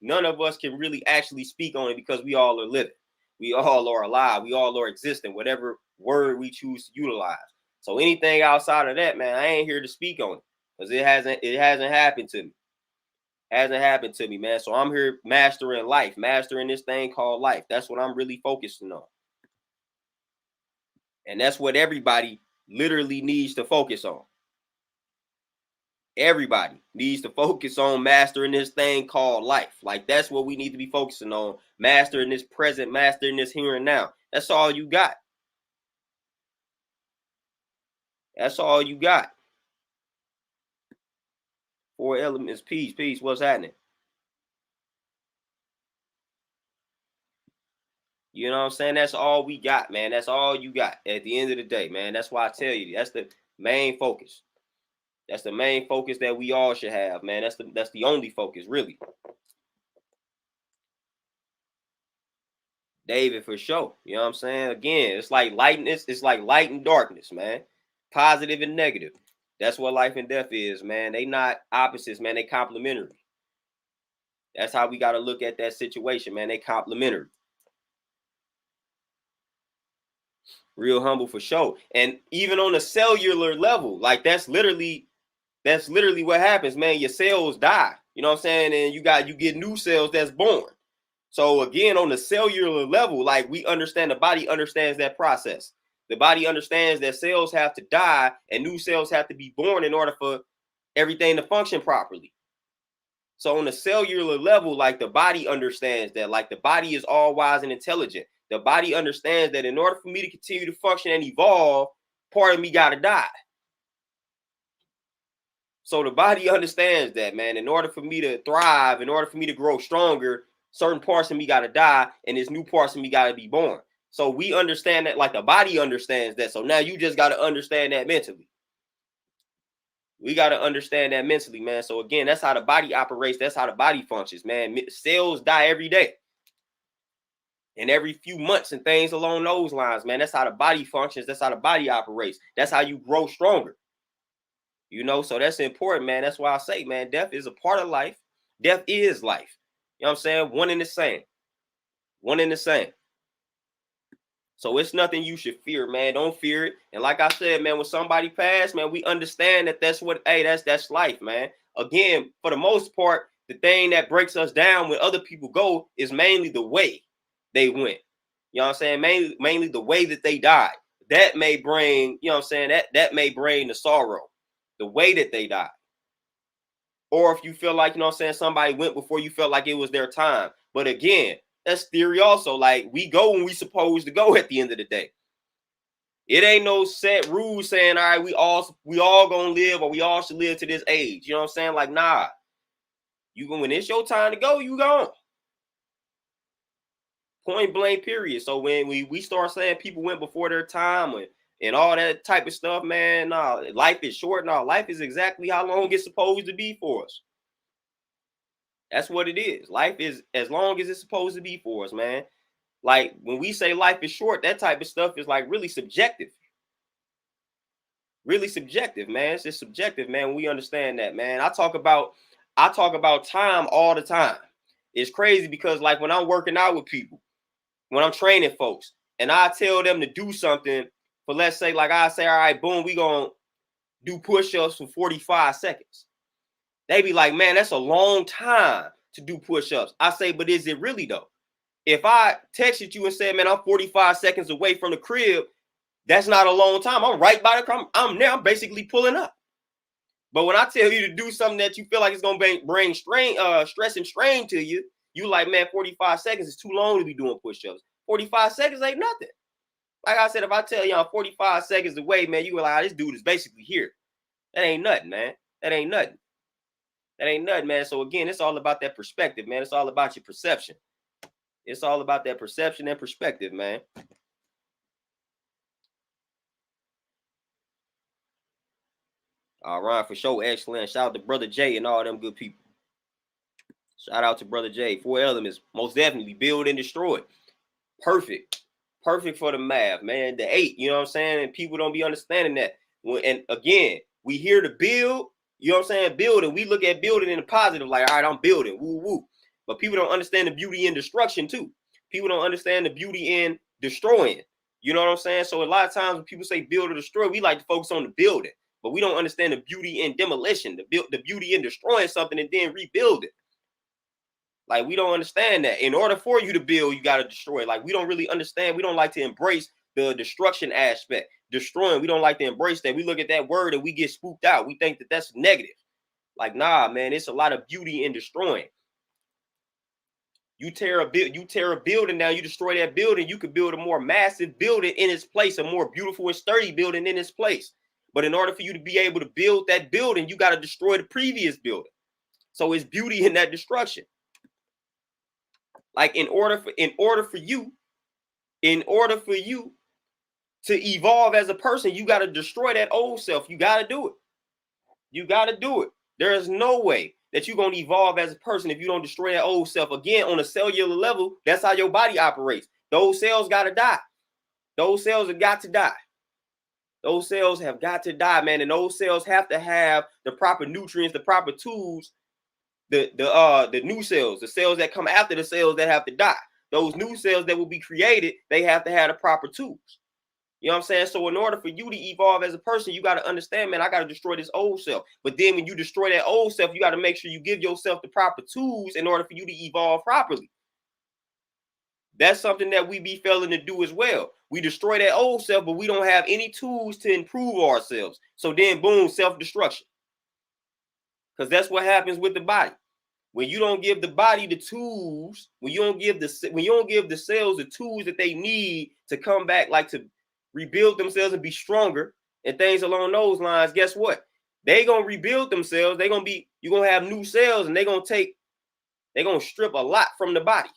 none of us can really actually speak on it because we all are living. We all are alive. We all are existing, whatever word we choose to utilize. So anything outside of that, man, I ain't here to speak on it because it hasn't happened to me. Hasn't happened to me, man. So I'm here mastering life, mastering this thing called life. That's what I'm really focusing on. And that's what everybody literally needs to focus on. Everybody needs to focus on mastering this thing called life. Like that's what we need to be focusing on. Mastering this present, mastering this here and now. That's all you got. That's all you got. Four elements, peace, peace. What's happening? You know what I'm saying? That's all we got, man. That's all you got at the end of the day, man. That's why I tell you that's the main focus. That's the main focus that we all should have, man. That's the only focus, really. David, for sure. You know what I'm saying? Again, it's like light and darkness, man. Positive and negative. That's what life and death is, man. They not opposites, man. They complementary. That's how we got to look at that situation, man. They complementary. Real humble for sure. And even on a cellular level, like that's literally what happens, man. Your cells die. You know what I'm saying? And you get new cells that's born. So again, on the cellular level, like we understand, the body understands that process. The body understands that cells have to die and new cells have to be born in order for everything to function properly. So on the cellular level, like the body understands that, like the body is all wise and intelligent. The body understands that in order for me to continue to function and evolve, part of me got to die. So the body understands that, man. In order for me to thrive, in order for me to grow stronger, certain parts of me got to die, and this new parts of me got to be born. So we understand that, like the body understands that. So now you just got to understand that mentally. We got to understand that mentally, man. So again, that's how the body operates. That's how the body functions, man. Cells die every day and every few months and things along those lines, man. That's how the body functions. That's how the body operates. That's how you grow stronger. You know, so that's important, man. That's why I say, man, death is a part of life. Death is life. You know what I'm saying? One and the same. One and the same. So it's nothing you should fear, man. Don't fear it. And like I said, man, when somebody passed, man, we understand that that's life, man. Again, for the most part, the thing that breaks us down when other people go is mainly the way they went. You know what I'm saying? Mainly the way that they died. that may bring, you know what I'm saying, that may bring the sorrow, the way that they died. Or if you feel like, you know what I'm saying, somebody went before you felt like it was their time. But again, that's theory also. Like, we go when we supposed to go at the end of the day. It ain't no set rules saying, all right, we all gonna live, or we all should live to this age. You know what I'm saying? Like, nah. You when it's your time to go, you gone. Point blank, period. So when we start saying people went before their time and all that type of stuff, man, nah, life is short. Nah, life is exactly how long it's supposed to be for us. That's what it is. Life is as long as it's supposed to be for us, man. Like, when we say life is short, that type of stuff is like really subjective. Really subjective, man. It's just subjective, man. When we understand that, man. I talk about time all the time. It's crazy because, like, when I'm working out with people, when I'm training folks, and I tell them to do something for, let's say, like, I say, all right, boom, we gonna do push-ups for 45 seconds. They be like, man, that's a long time to do push-ups. I say, but is it really though? If I texted you and said, man, I'm 45 seconds away from the crib, that's not a long time. I'm right by the crib. I'm there. I'm basically pulling up. But when I tell you to do something that you feel like it's gonna bring stress and strain to you, you like, man, 45 seconds is too long to be doing push-ups. 45 seconds ain't nothing. Like I said, if I tell you I'm 45 seconds away, man, you were like, this dude is basically here. That ain't nothing, man. That ain't nothing. That ain't nothing, man. So again, it's all about that perspective, man. It's all about your perception. It's all about that perception and perspective, man. All right, for sure. Excellent. Shout out to Brother Jay and all them good people. Shout out to Brother Jay. 4 elements, most definitely build and destroy. Perfect. Perfect for the math, man. The 8, you know what I'm saying? And people don't be understanding that. And again, we here to build, you know what I'm saying? Building. We look at building in the positive, like, all right, I'm building. Woo woo. But people don't understand the beauty in destruction too. People don't understand the beauty in destroying. You know what I'm saying? So a lot of times when people say build or destroy, we like to focus on the building. But we don't understand the beauty in demolition, the beauty in destroying something and then rebuild it. Like, we don't understand that. In order for you to build, you got to destroy. Like, we don't really understand. We don't like to embrace the destruction aspect. Destroying, we don't like to embrace that. We look at that word and we get spooked out. We think that that's negative. Like, nah, man, it's a lot of beauty in destroying. You tear a building down, you destroy that building, you could build a more massive building in its place, a more beautiful and sturdy building in its place. But in order for you to be able to build that building, you got to destroy the previous building. So it's beauty in that destruction. Like, in order for you to evolve as a person, you got to destroy that old self. You got to do it. You got to do it. There is no way that you're going to evolve as a person if you don't destroy that old self. Again, on a cellular level, that's how your body operates. Those cells got to die. Those cells have got to die. Those cells have got to die, man. And those cells have to have the proper nutrients, the proper tools, the new cells, the cells that come after the cells that have to die. Those new cells that will be created, they have to have the proper tools. You know what I'm saying? So in order for you to evolve as a person, you got to understand, man, I got to destroy this old self. But then when you destroy that old self, you got to make sure you give yourself the proper tools in order for you to evolve properly. That's something that we be failing to do as well. We destroy that old self, but we don't have any tools to improve ourselves. So then, boom, self-destruction. Because that's what happens with the body. When you don't give the body the tools, when you don't give the cells the tools that they need to come back, like to rebuild themselves and be stronger and things along those lines, guess what? They gonna rebuild themselves. You're gonna have new cells, and they're gonna strip a lot from the body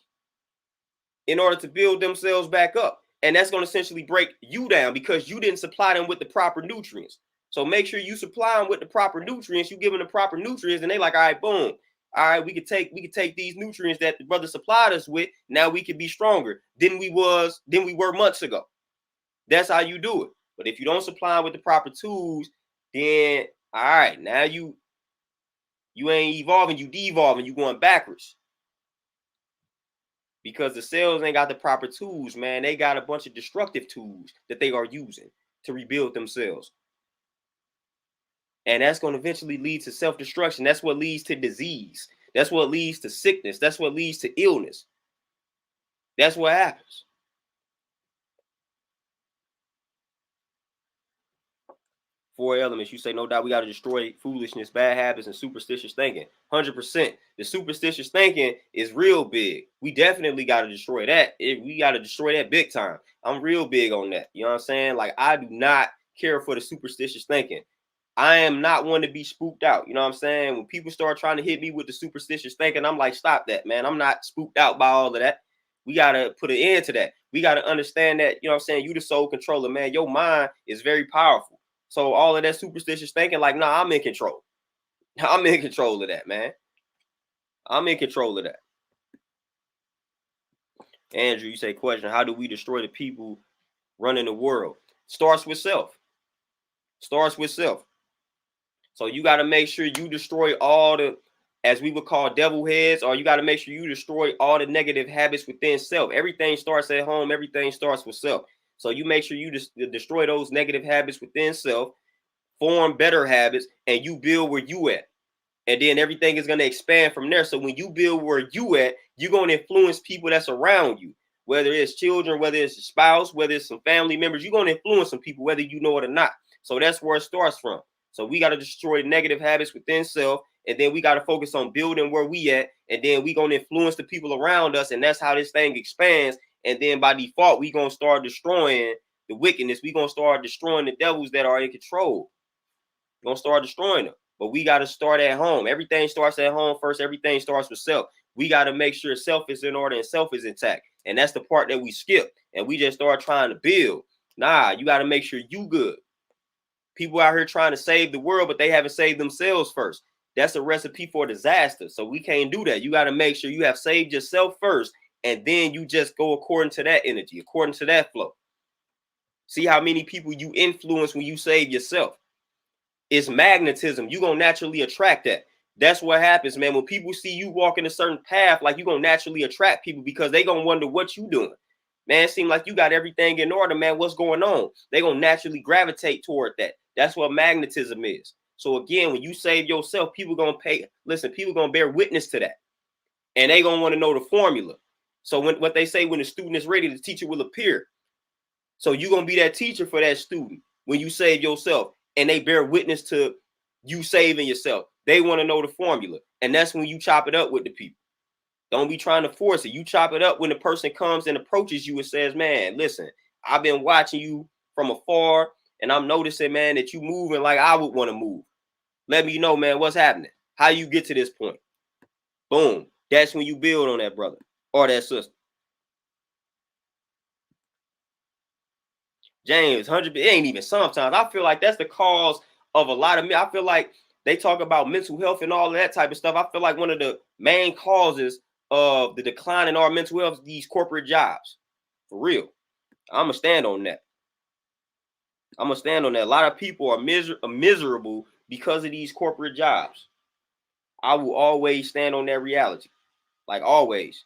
in order to build themselves back up. And that's gonna essentially break you down because you didn't supply them with the proper nutrients. So make sure you supply them with the proper nutrients. You give them the proper nutrients, and they like, all right, boom. All right, we could take these nutrients that the brother supplied us with. Now we could be stronger than we were months ago. That's how you do it. But if you don't supply them with the proper tools, then all right, now you ain't evolving, you devolving, you going backwards. Because the cells ain't got the proper tools, man. They got a bunch of destructive tools that they are using to rebuild themselves. And that's going to eventually lead to self-destruction. That's what leads to disease. That's what leads to sickness. That's what leads to illness. That's what happens. Four elements. You say no doubt we got to destroy foolishness, bad habits, and superstitious thinking. 100%. The superstitious thinking is real big. We definitely got to destroy that. We got to destroy that big time. I'm real big on that. You know what I'm saying? Like, I do not care for the superstitious thinking. I am not one to be spooked out. You know what I'm saying? When people start trying to hit me with the superstitious thinking, I'm like, stop that, man. I'm not spooked out by all of that. We got to put an end to that. We got to understand that, you know what I'm saying? You the soul controller, man. Your mind is very powerful. So all of that superstitious thinking, like, nah, I'm in control. I'm in control of that, man. I'm in control of that. Andrew, you say, question, how do we destroy the people running the world? Starts with self. Starts with self. So you got to make sure you destroy all the, as we would call devil heads, or you got to make sure you destroy all the negative habits within self. Everything starts at home. Everything starts with self. So you make sure you destroy those negative habits within self, form better habits, and you build where you at. And then everything is going to expand from there. So when you build where you at, you're going to influence people that's around you, whether it's children, whether it's a spouse, whether it's some family members. You're going to influence some people, whether you know it or not. So that's where it starts from. So we got to destroy negative habits within self, and then we got to focus on building where we at, and then we going to influence the people around us, and that's how this thing expands. And then by default, we going to start destroying the wickedness. We going to start destroying the devils that are in control. We're going to start destroying them. But we got to start at home. Everything starts at home first. Everything starts with self. We got to make sure self is in order and self is intact. And that's the part that we skip. And we just start trying to build. Nah, you got to make sure you good. People out here trying to save the world, but they haven't saved themselves first. That's a recipe for disaster. So we can't do that. You got to make sure you have saved yourself first. And then you just go according to that energy, according to that flow. See how many people you influence when you save yourself. It's magnetism. You're going to naturally attract that. That's what happens, man. When people see you walking a certain path, like, you're going to naturally attract people because they going to wonder what you doing. Man, it seems like you got everything in order, man. What's going on? They going to naturally gravitate toward that. That's what magnetism is. So again, when you save yourself, people going to people going to bear witness to that. And they going to want to know the formula. So what they say, when the student is ready, the teacher will appear. So you're going to be that teacher for that student when you save yourself. And they bear witness to you saving yourself. They want to know the formula. And that's when you chop it up with the people. Don't be trying to force it. You chop it up when the person comes and approaches you and says, man, listen, I've been watching you from afar, and I'm noticing, man, that you moving like I would want to move. Let me know, man, what's happening? How you get to this point? Boom. That's when you build on that brother or that sister. James, 100, it ain't even sometimes. I feel like that's the cause of a lot of me. I feel like they talk about mental health and all of that type of stuff. I feel like one of the main causes of the decline in our mental health is these corporate jobs. For real. I'm going to stand on that. I'm going to stand on that. A lot of people are miserable because of these corporate jobs. I will always stand on that reality. Like, always.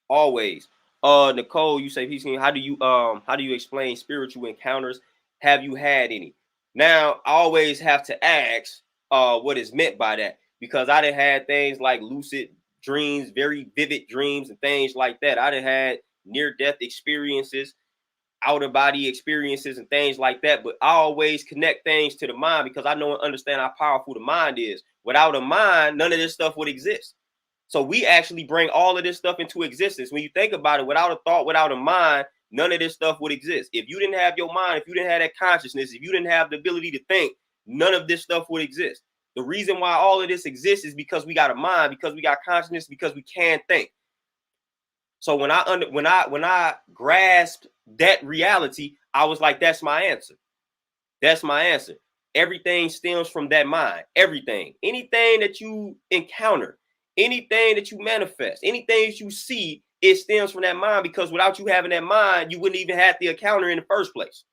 Always. Nicole, you say, how do you explain spiritual encounters? Have you had any? Now, I always have to ask what is meant by that, because I done had things like lucid dreams, very vivid dreams and things like that. I done had near-death experiences, out-of-body experiences and things like that. But I always connect things to the mind because I know and understand how powerful the mind is. Without a mind, none of this stuff would exist. So we actually bring all of this stuff into existence. When you think about it, without a thought, without a mind, none of this stuff would exist. If you didn't have your mind, if you didn't have that consciousness, if you didn't have the ability to think, none of this stuff would exist. The reason why all of this exists is because we got a mind, because we got consciousness, because we can think. So when I grasped that reality, I was like, that's my answer. That's my answer. Everything stems from that mind. Everything. Anything that you encounter, anything that you manifest, anything that you see, it stems from that mind, because without you having that mind, you wouldn't even have the encounter in the first place.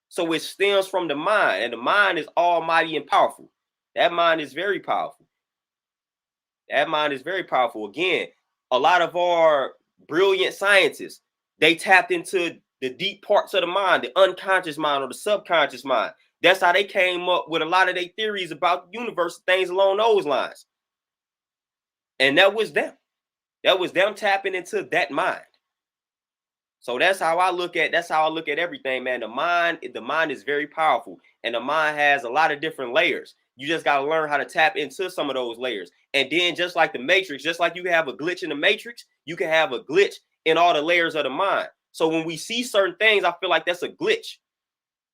So it stems from the mind, and the mind is almighty and powerful. That mind is very powerful. That mind is very powerful. Again, a lot of our brilliant scientists, they tapped into the deep parts of the mind, the unconscious mind or the subconscious mind. That's how they came up with a lot of their theories about the universe, things along those lines. And that was them. That was them tapping into that mind. So that's how I look at everything, man. The mind is very powerful, and the mind has a lot of different layers. You just got to learn how to tap into some of those layers. And then just like the matrix, just like you have a glitch in the matrix, you can have a glitch in all the layers of the mind. So when we see certain things, I feel like that's a glitch.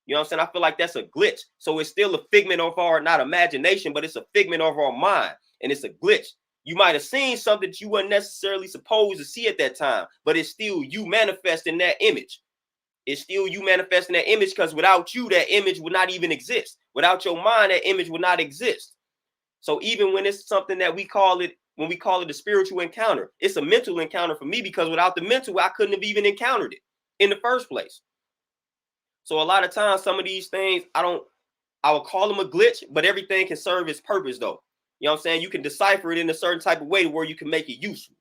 You know what I'm saying? I feel like that's a glitch. So it's still a figment of our, not imagination, but it's a figment of our mind. And it's a glitch. You might have seen something that you weren't necessarily supposed to see at that time, but it's still you manifesting that image. It's still you manifesting that image, because without you, that image would not even exist. Without your mind, that image would not exist. So even when it's something that when we call it a spiritual encounter, it's a mental encounter for me, because without the mental, I couldn't have even encountered it in the first place. So a lot of times, some of these things, I would call them a glitch, but everything can serve its purpose though. You know what I'm saying? You can decipher it in a certain type of way where you can make it useful.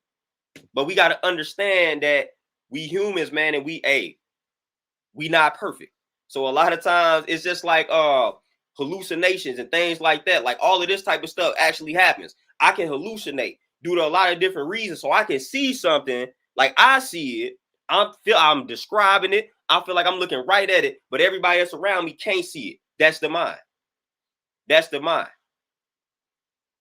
But we got to understand that we humans, man, and we not perfect. So a lot of times it's just like hallucinations and things like that. Like all of this type of stuff actually happens. I can hallucinate due to a lot of different reasons. So I can see something like I see it. I'm describing it. I feel like I'm looking right at it, but everybody that's around me can't see it. That's the mind. That's the mind.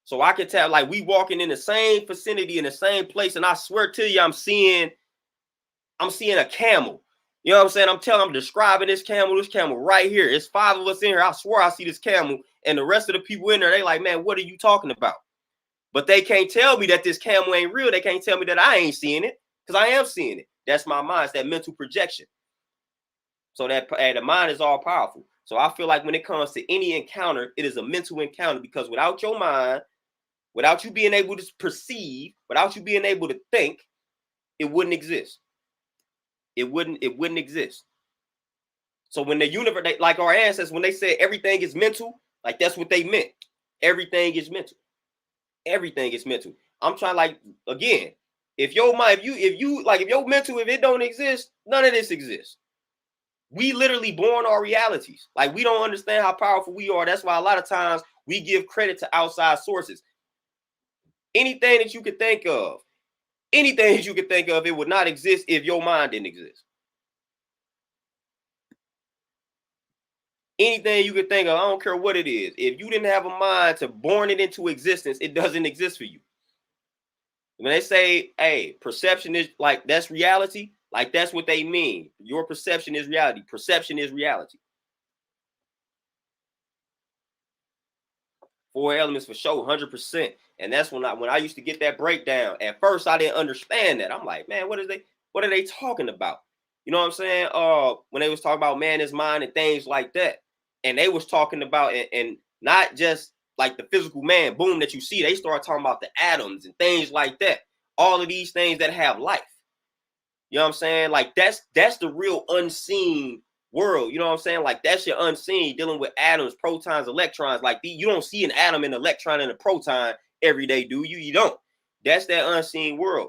So I can tell, like, we walking in the same vicinity in the same place, and I swear to you, I'm seeing a camel. You know what I'm saying? I'm describing this camel right here. It's 5 of us in here. I swear I see this camel, and the rest of the people in there, they like, man, what are you talking about? But they can't tell me that this camel ain't real. They can't tell me that I ain't seeing it, because I am seeing it. That's my mind. It's that mental projection. So that the mind is all powerful. So I feel like when it comes to any encounter, it is a mental encounter, because without your mind, without you being able to perceive, without you being able to think, it wouldn't exist. It wouldn't exist. So when the universe, like our ancestors, when they said everything is mental, like that's what they meant. Everything is mental. Everything is mental. I'm trying, like, again, if your mind, if your mental, if it don't exist, none of this exists. We literally born our realities. Like, we don't understand how powerful we are. That's why a lot of times we give credit to outside sources. Anything that you could think of, it would not exist if your mind didn't exist. Anything you could think of, I don't care what it is. If you didn't have a mind to born it into existence, it doesn't exist for you. When they say, hey, perception is like, that's reality, like that's what they mean. Your perception is reality. Perception is reality. 4 elements for sure, 100%. And that's when I used to get that breakdown. At first, I didn't understand that. I'm like, man, what are they talking about? You know what I'm saying? When they was talking about man is mind and things like that. And they was talking about, and not just like the physical man, boom, that you see. They start talking about the atoms and things like that. All of these things that have life. You know what I'm saying? Like that's the real unseen world. You know what I'm saying? Like that's your unseen, dealing with atoms, protons, electrons. Like you don't see an atom, an electron, and a proton every day, do you? You don't. That's that unseen world.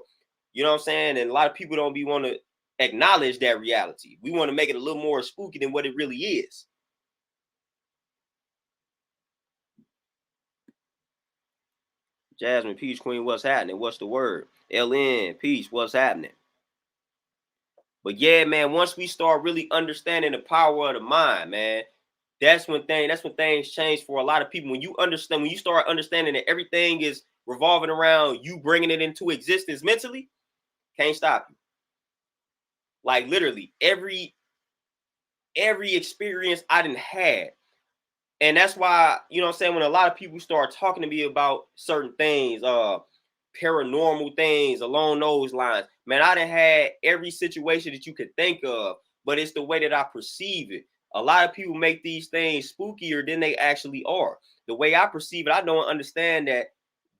You know what I'm saying? And a lot of people don't want to acknowledge that reality. We want to make it a little more spooky than what it really is. Jasmine, peace, queen, what's happening? What's the word? LN, peace, what's happening? But yeah, man, once we start really understanding the power of the mind, man, that's when things change for a lot of people. When you start understanding that everything is revolving around you bringing it into existence mentally, can't stop you. Like literally every experience I done had. And that's why, you know what I'm saying, when a lot of people start talking to me about certain things, paranormal things along those lines, man, I done had every situation that you could think of, but it's the way that I perceive it. A lot of people make these things spookier than they actually are. The way I perceive it, I don't understand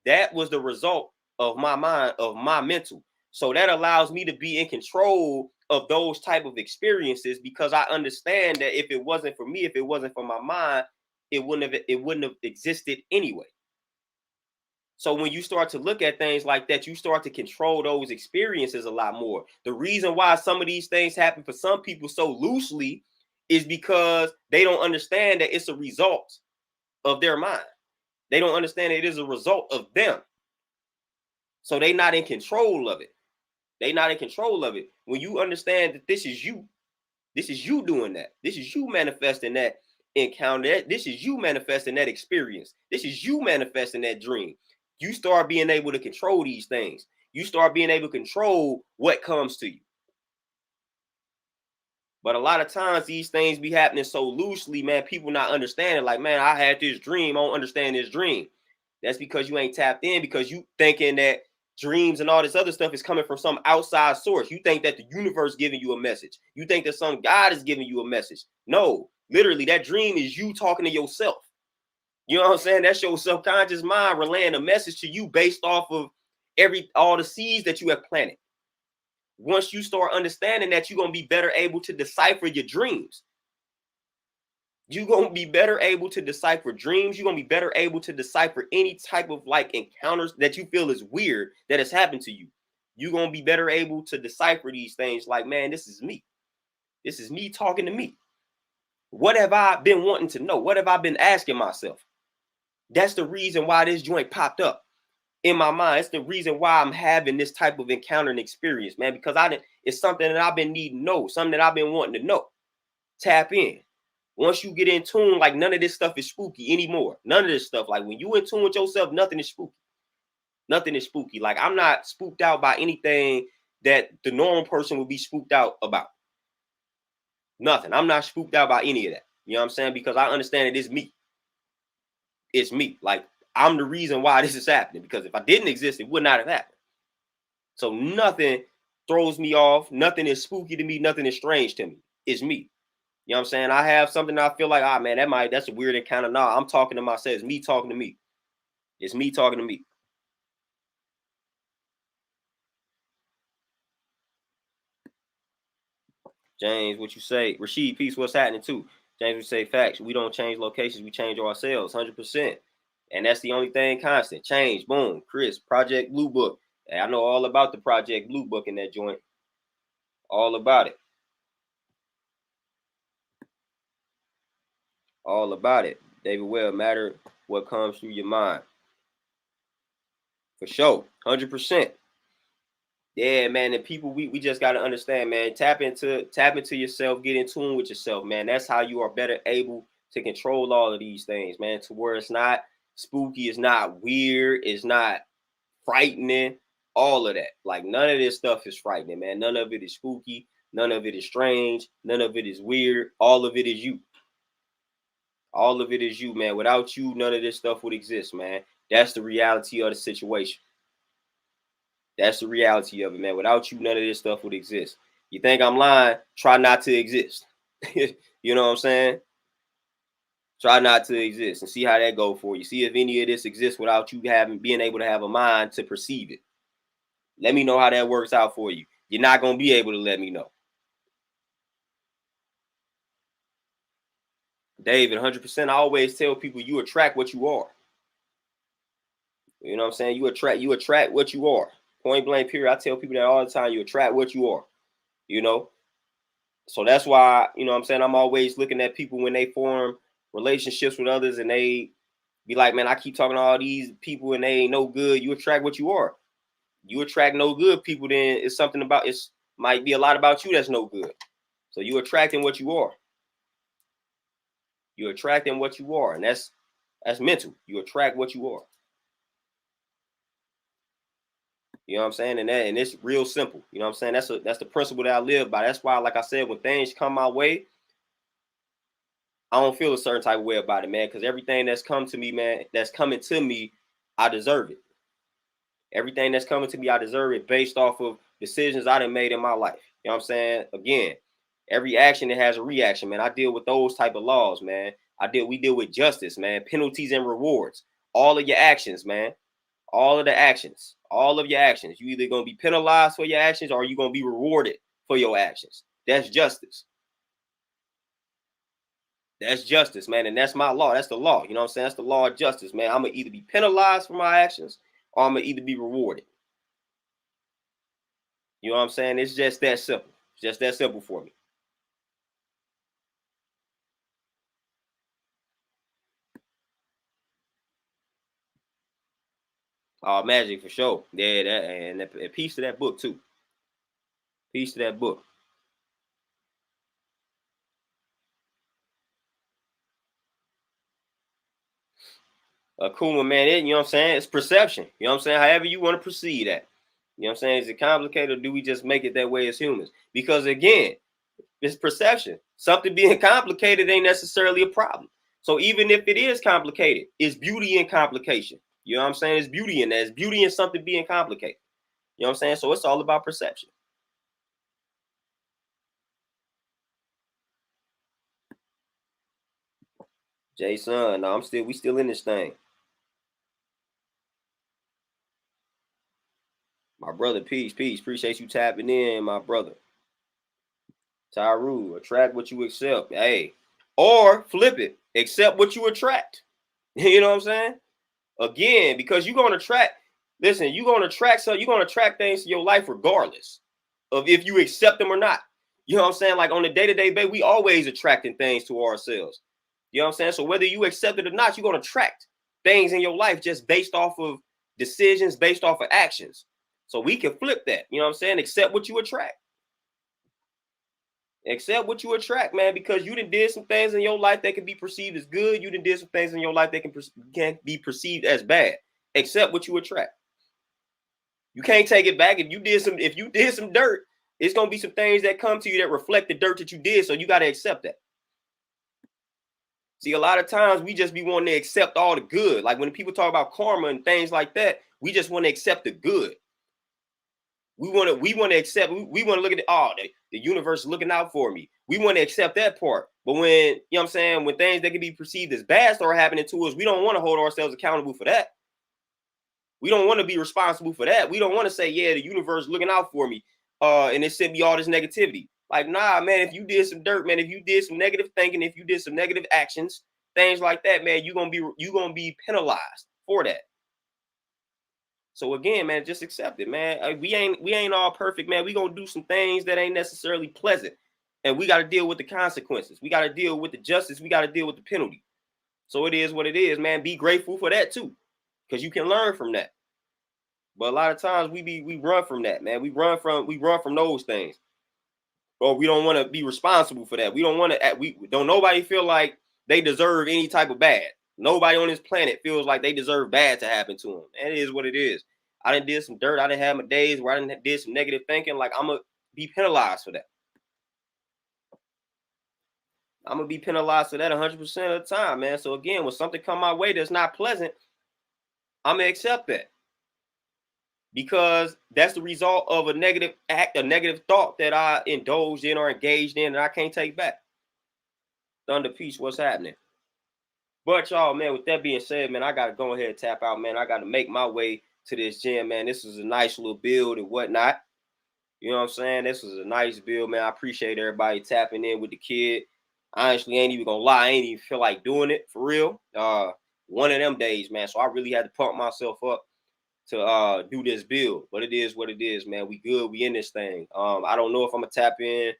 that was the result of my mind, of my mental. So that allows me to be in control of those type of experiences, because I understand that if it wasn't for me, if it wasn't for my mind, it wouldn't have existed anyway. So when you start to look at things like that, you start to control those experiences a lot more. The reason why some of these things happen for some people so loosely is because they don't understand that it's a result of their mind. They don't understand that it is a result of them. So they're not in control of it. They not in control of it. When you understand that this is you doing that. This is you manifesting that encounter. This is you manifesting that experience. This is you manifesting that dream. You start being able to control these things. You start being able to control what comes to you. But a lot of times these things be happening so loosely, man, people not understanding. Like, man, I had this dream. I don't understand this dream. That's because you ain't tapped in, because you thinking that dreams and all this other stuff is coming from some outside source. You think that the universe giving you a message. You think that some God is giving you a message. No, literally, that dream is you talking to yourself. You know what I'm saying? That's your subconscious mind relaying a message to you based off of all the seeds that you have planted. Once you start understanding that, you're gonna be better able to decipher your dreams. You're gonna be better able to decipher dreams. You're gonna be better able to decipher any type of like encounters that you feel is weird that has happened to you. You're gonna be better able to decipher these things like, man, this is me. This is me talking to me. What have I been wanting to know? What have I been asking myself? That's the reason why this joint popped up in my mind. It's the reason why I'm having this type of encounter and experience, man, because it's something that I've been needing to know, something that I've been wanting to know. Tap in. Once you get in tune, like none of this stuff is spooky anymore. None of this stuff. Like when you in tune with yourself, nothing is spooky. Nothing is spooky. Like I'm not spooked out by anything that the normal person would be spooked out about. Nothing. I'm not spooked out by any of that. You know what I'm saying? Because I understand it is me. It's me. Like I'm the reason why this is happening. Because if I didn't exist, it would not have happened. So nothing throws me off. Nothing is spooky to me. Nothing is strange to me. It's me. You know what I'm saying? I have something I feel like, man, that's a weird encounter. Nah, I'm talking to myself. It's me talking to me. It's me talking to me. James, what you say? Rashid, peace, what's happening too? James would say facts. We don't change locations, we change ourselves, 100%. And that's the only thing constant. Change, boom. Chris, Project Blue Book. Hey, I know all about the Project Blue Book in that joint. All about it. All about it. David Well, matter what comes through your mind. For sure. 100%. Yeah, man. And people, we just gotta understand, man. Tap into yourself, get in tune with yourself, man. That's how you are better able to control all of these things, man. To where it's not spooky, it's not weird, it's not frightening, all of that. Like none of this stuff is frightening, man. None of it is spooky, none of it is strange, none of it is weird. All of it is you. All of it is you, man. Without you, none of this stuff would exist, man. That's the reality of the situation. That's the reality of it, man. Without you, none of this stuff would exist. You think I'm lying? Try not to exist. You know what I'm saying? Try not to exist and see how that go for you. See if any of this exists without you being able to have a mind to perceive it. Let me know how that works out for you. You're not gonna be able to let me know. David, 100%. I always tell people you attract what you are. You know what I'm saying? You attract what you are. Point blank period. I tell people that all the time. You attract what you are. You know? So that's why, you know what I'm saying, I'm always looking at people when they form relationships with others and they be like, man, I keep talking to all these people and they ain't no good. You attract what you are. You attract no good people, then it's something about it's might be a lot about you that's no good. So you attracting what you are. You're attracting what you are, and that's mental. You attract what you are. You know what I'm saying? And it's real simple. You know what I'm saying? That's the principle that I live by. That's why, like I said, when things come my way, I don't feel a certain type of way about it, man. Because everything that's come to me, man, that's coming to me, I deserve it. Everything that's coming to me, I deserve it based off of decisions I done made in my life. You know what I'm saying? Again, every action that has a reaction, man. I deal with those type of laws, man. We deal with justice, man. Penalties and rewards. All of your actions, man. All of the actions. All of your actions. You either gonna be penalized for your actions or you gonna be rewarded for your actions. That's justice. That's justice, man. And that's my law. That's the law. You know what I'm saying? That's the law of justice, man. I'm gonna either be penalized for my actions or I'm gonna either be rewarded. You know what I'm saying? It's just that simple. It's just that simple for me. Magic for sure. Yeah, that and a piece of that book too. Peace to that book. Cool one, man. You know what I'm saying? It's perception. You know what I'm saying? However you want to proceed at. You know what I'm saying? Is it complicated, or do we just make it that way as humans? Because again, it's perception. Something being complicated ain't necessarily a problem. So even if it is complicated, it's beauty in complication. You know what I'm saying? It's beauty in that. It's beauty in something being complicated. You know what I'm saying? So it's all about perception. Jason, no, we still in this thing. My brother, peace, peace. Appreciate you tapping in, my brother. Tyru, attract what you accept. Hey, or flip it, accept what you attract. You know what I'm saying? Again, because you're gonna attract. Listen, you're gonna attract. So you're gonna attract things to your life regardless of if you accept them or not. You know what I'm saying? Like on a day-to-day basis, we always attracting things to ourselves. You know what I'm saying? So whether you accept it or not, you're gonna attract things in your life just based off of decisions, based off of actions. So we can flip that. You know what I'm saying? Accept what you attract. Accept what you attract, man, because you done did some things in your life that can be perceived as good. You done did some things in your life that can be perceived as bad. Accept what you attract. You can't take it back. If you did some dirt, it's gonna be some things that come to you that reflect the dirt that you did. So you got to accept that. See, a lot of times we just be wanting to accept all the good. Like when people talk about karma and things like that, we just want to accept the good. We want to accept, we want to look at the universe is looking out for me. We want to accept that part. But when, you know what I'm saying, when things that can be perceived as bad start happening to us, we don't want to hold ourselves accountable for that. We don't want to be responsible for that. We don't want to say, yeah, the universe is looking out for me. And it sent me all this negativity. Like, nah, man, if you did some dirt, man, if you did some negative thinking, if you did some negative actions, things like that, man, you're gonna be penalized for that. So again, man, just accept it, man. We ain't all perfect, man. We gonna do some things that ain't necessarily pleasant, and we got to deal with the consequences. We got to deal with the justice. We got to deal with the penalty. So it is what it is, man. Be grateful for that too, because you can learn from that. But a lot of times we run from that, man. We run from those things, or we don't want to be responsible for that. We don't want to. We don't. Nobody feel like they deserve any type of bad. Nobody on this planet feels like they deserve bad to happen to them. And it is what it is. I done did some dirt. I done had my days where I done did some negative thinking. Like I'm gonna be penalized for that. I'm gonna be penalized for that 100% of the time, man. So again, when something come my way that's not pleasant, I'm gonna accept that because that's the result of a negative act, a negative thought that I indulged in or engaged in, and I can't take back. Thunder Peace, what's happening? But y'all, man, with that being said, man, I gotta go ahead and tap out, man. I gotta make my way to this gym, man. This is a nice little build and whatnot. You know what I'm saying? This was a nice build, man. I appreciate everybody tapping in with the kid. I honestly ain't even gonna lie, I ain't even feel like doing it for real. One of them days, man. So I really had to pump myself up to do this build. But it is what it is, man. We good, we in this thing. I don't know if I'm gonna tap in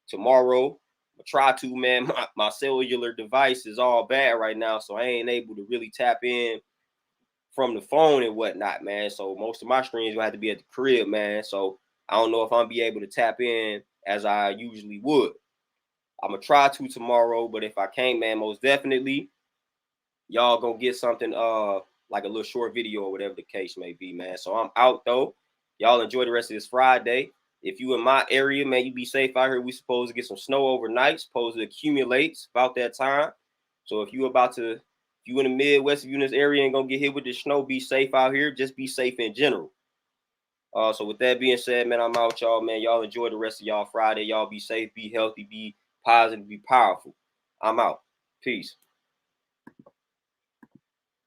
tomorrow. I try to, man. My cellular device is all bad right now, so I ain't able to really tap in from the phone and whatnot, man. So most of my streams will have to be at the crib, man. So I don't know if I'm gonna be able to tap in as I usually would. I'm gonna try to tomorrow, but if I can't, man, most definitely y'all gonna get something like a little short video or whatever the case may be, man. So I'm out though. Y'all enjoy the rest of this Friday. If you in my area, man, you be safe out here. We supposed to get some snow overnight, supposed to accumulate about that time. So if you in the Midwest, if you in this area and gonna get hit with the snow, be safe out here. Just be safe in general. So with that being said, man, I'm out, y'all, man. Y'all enjoy the rest of y'all Friday. Y'all be safe, be healthy, be positive, be powerful. I'm out. Peace.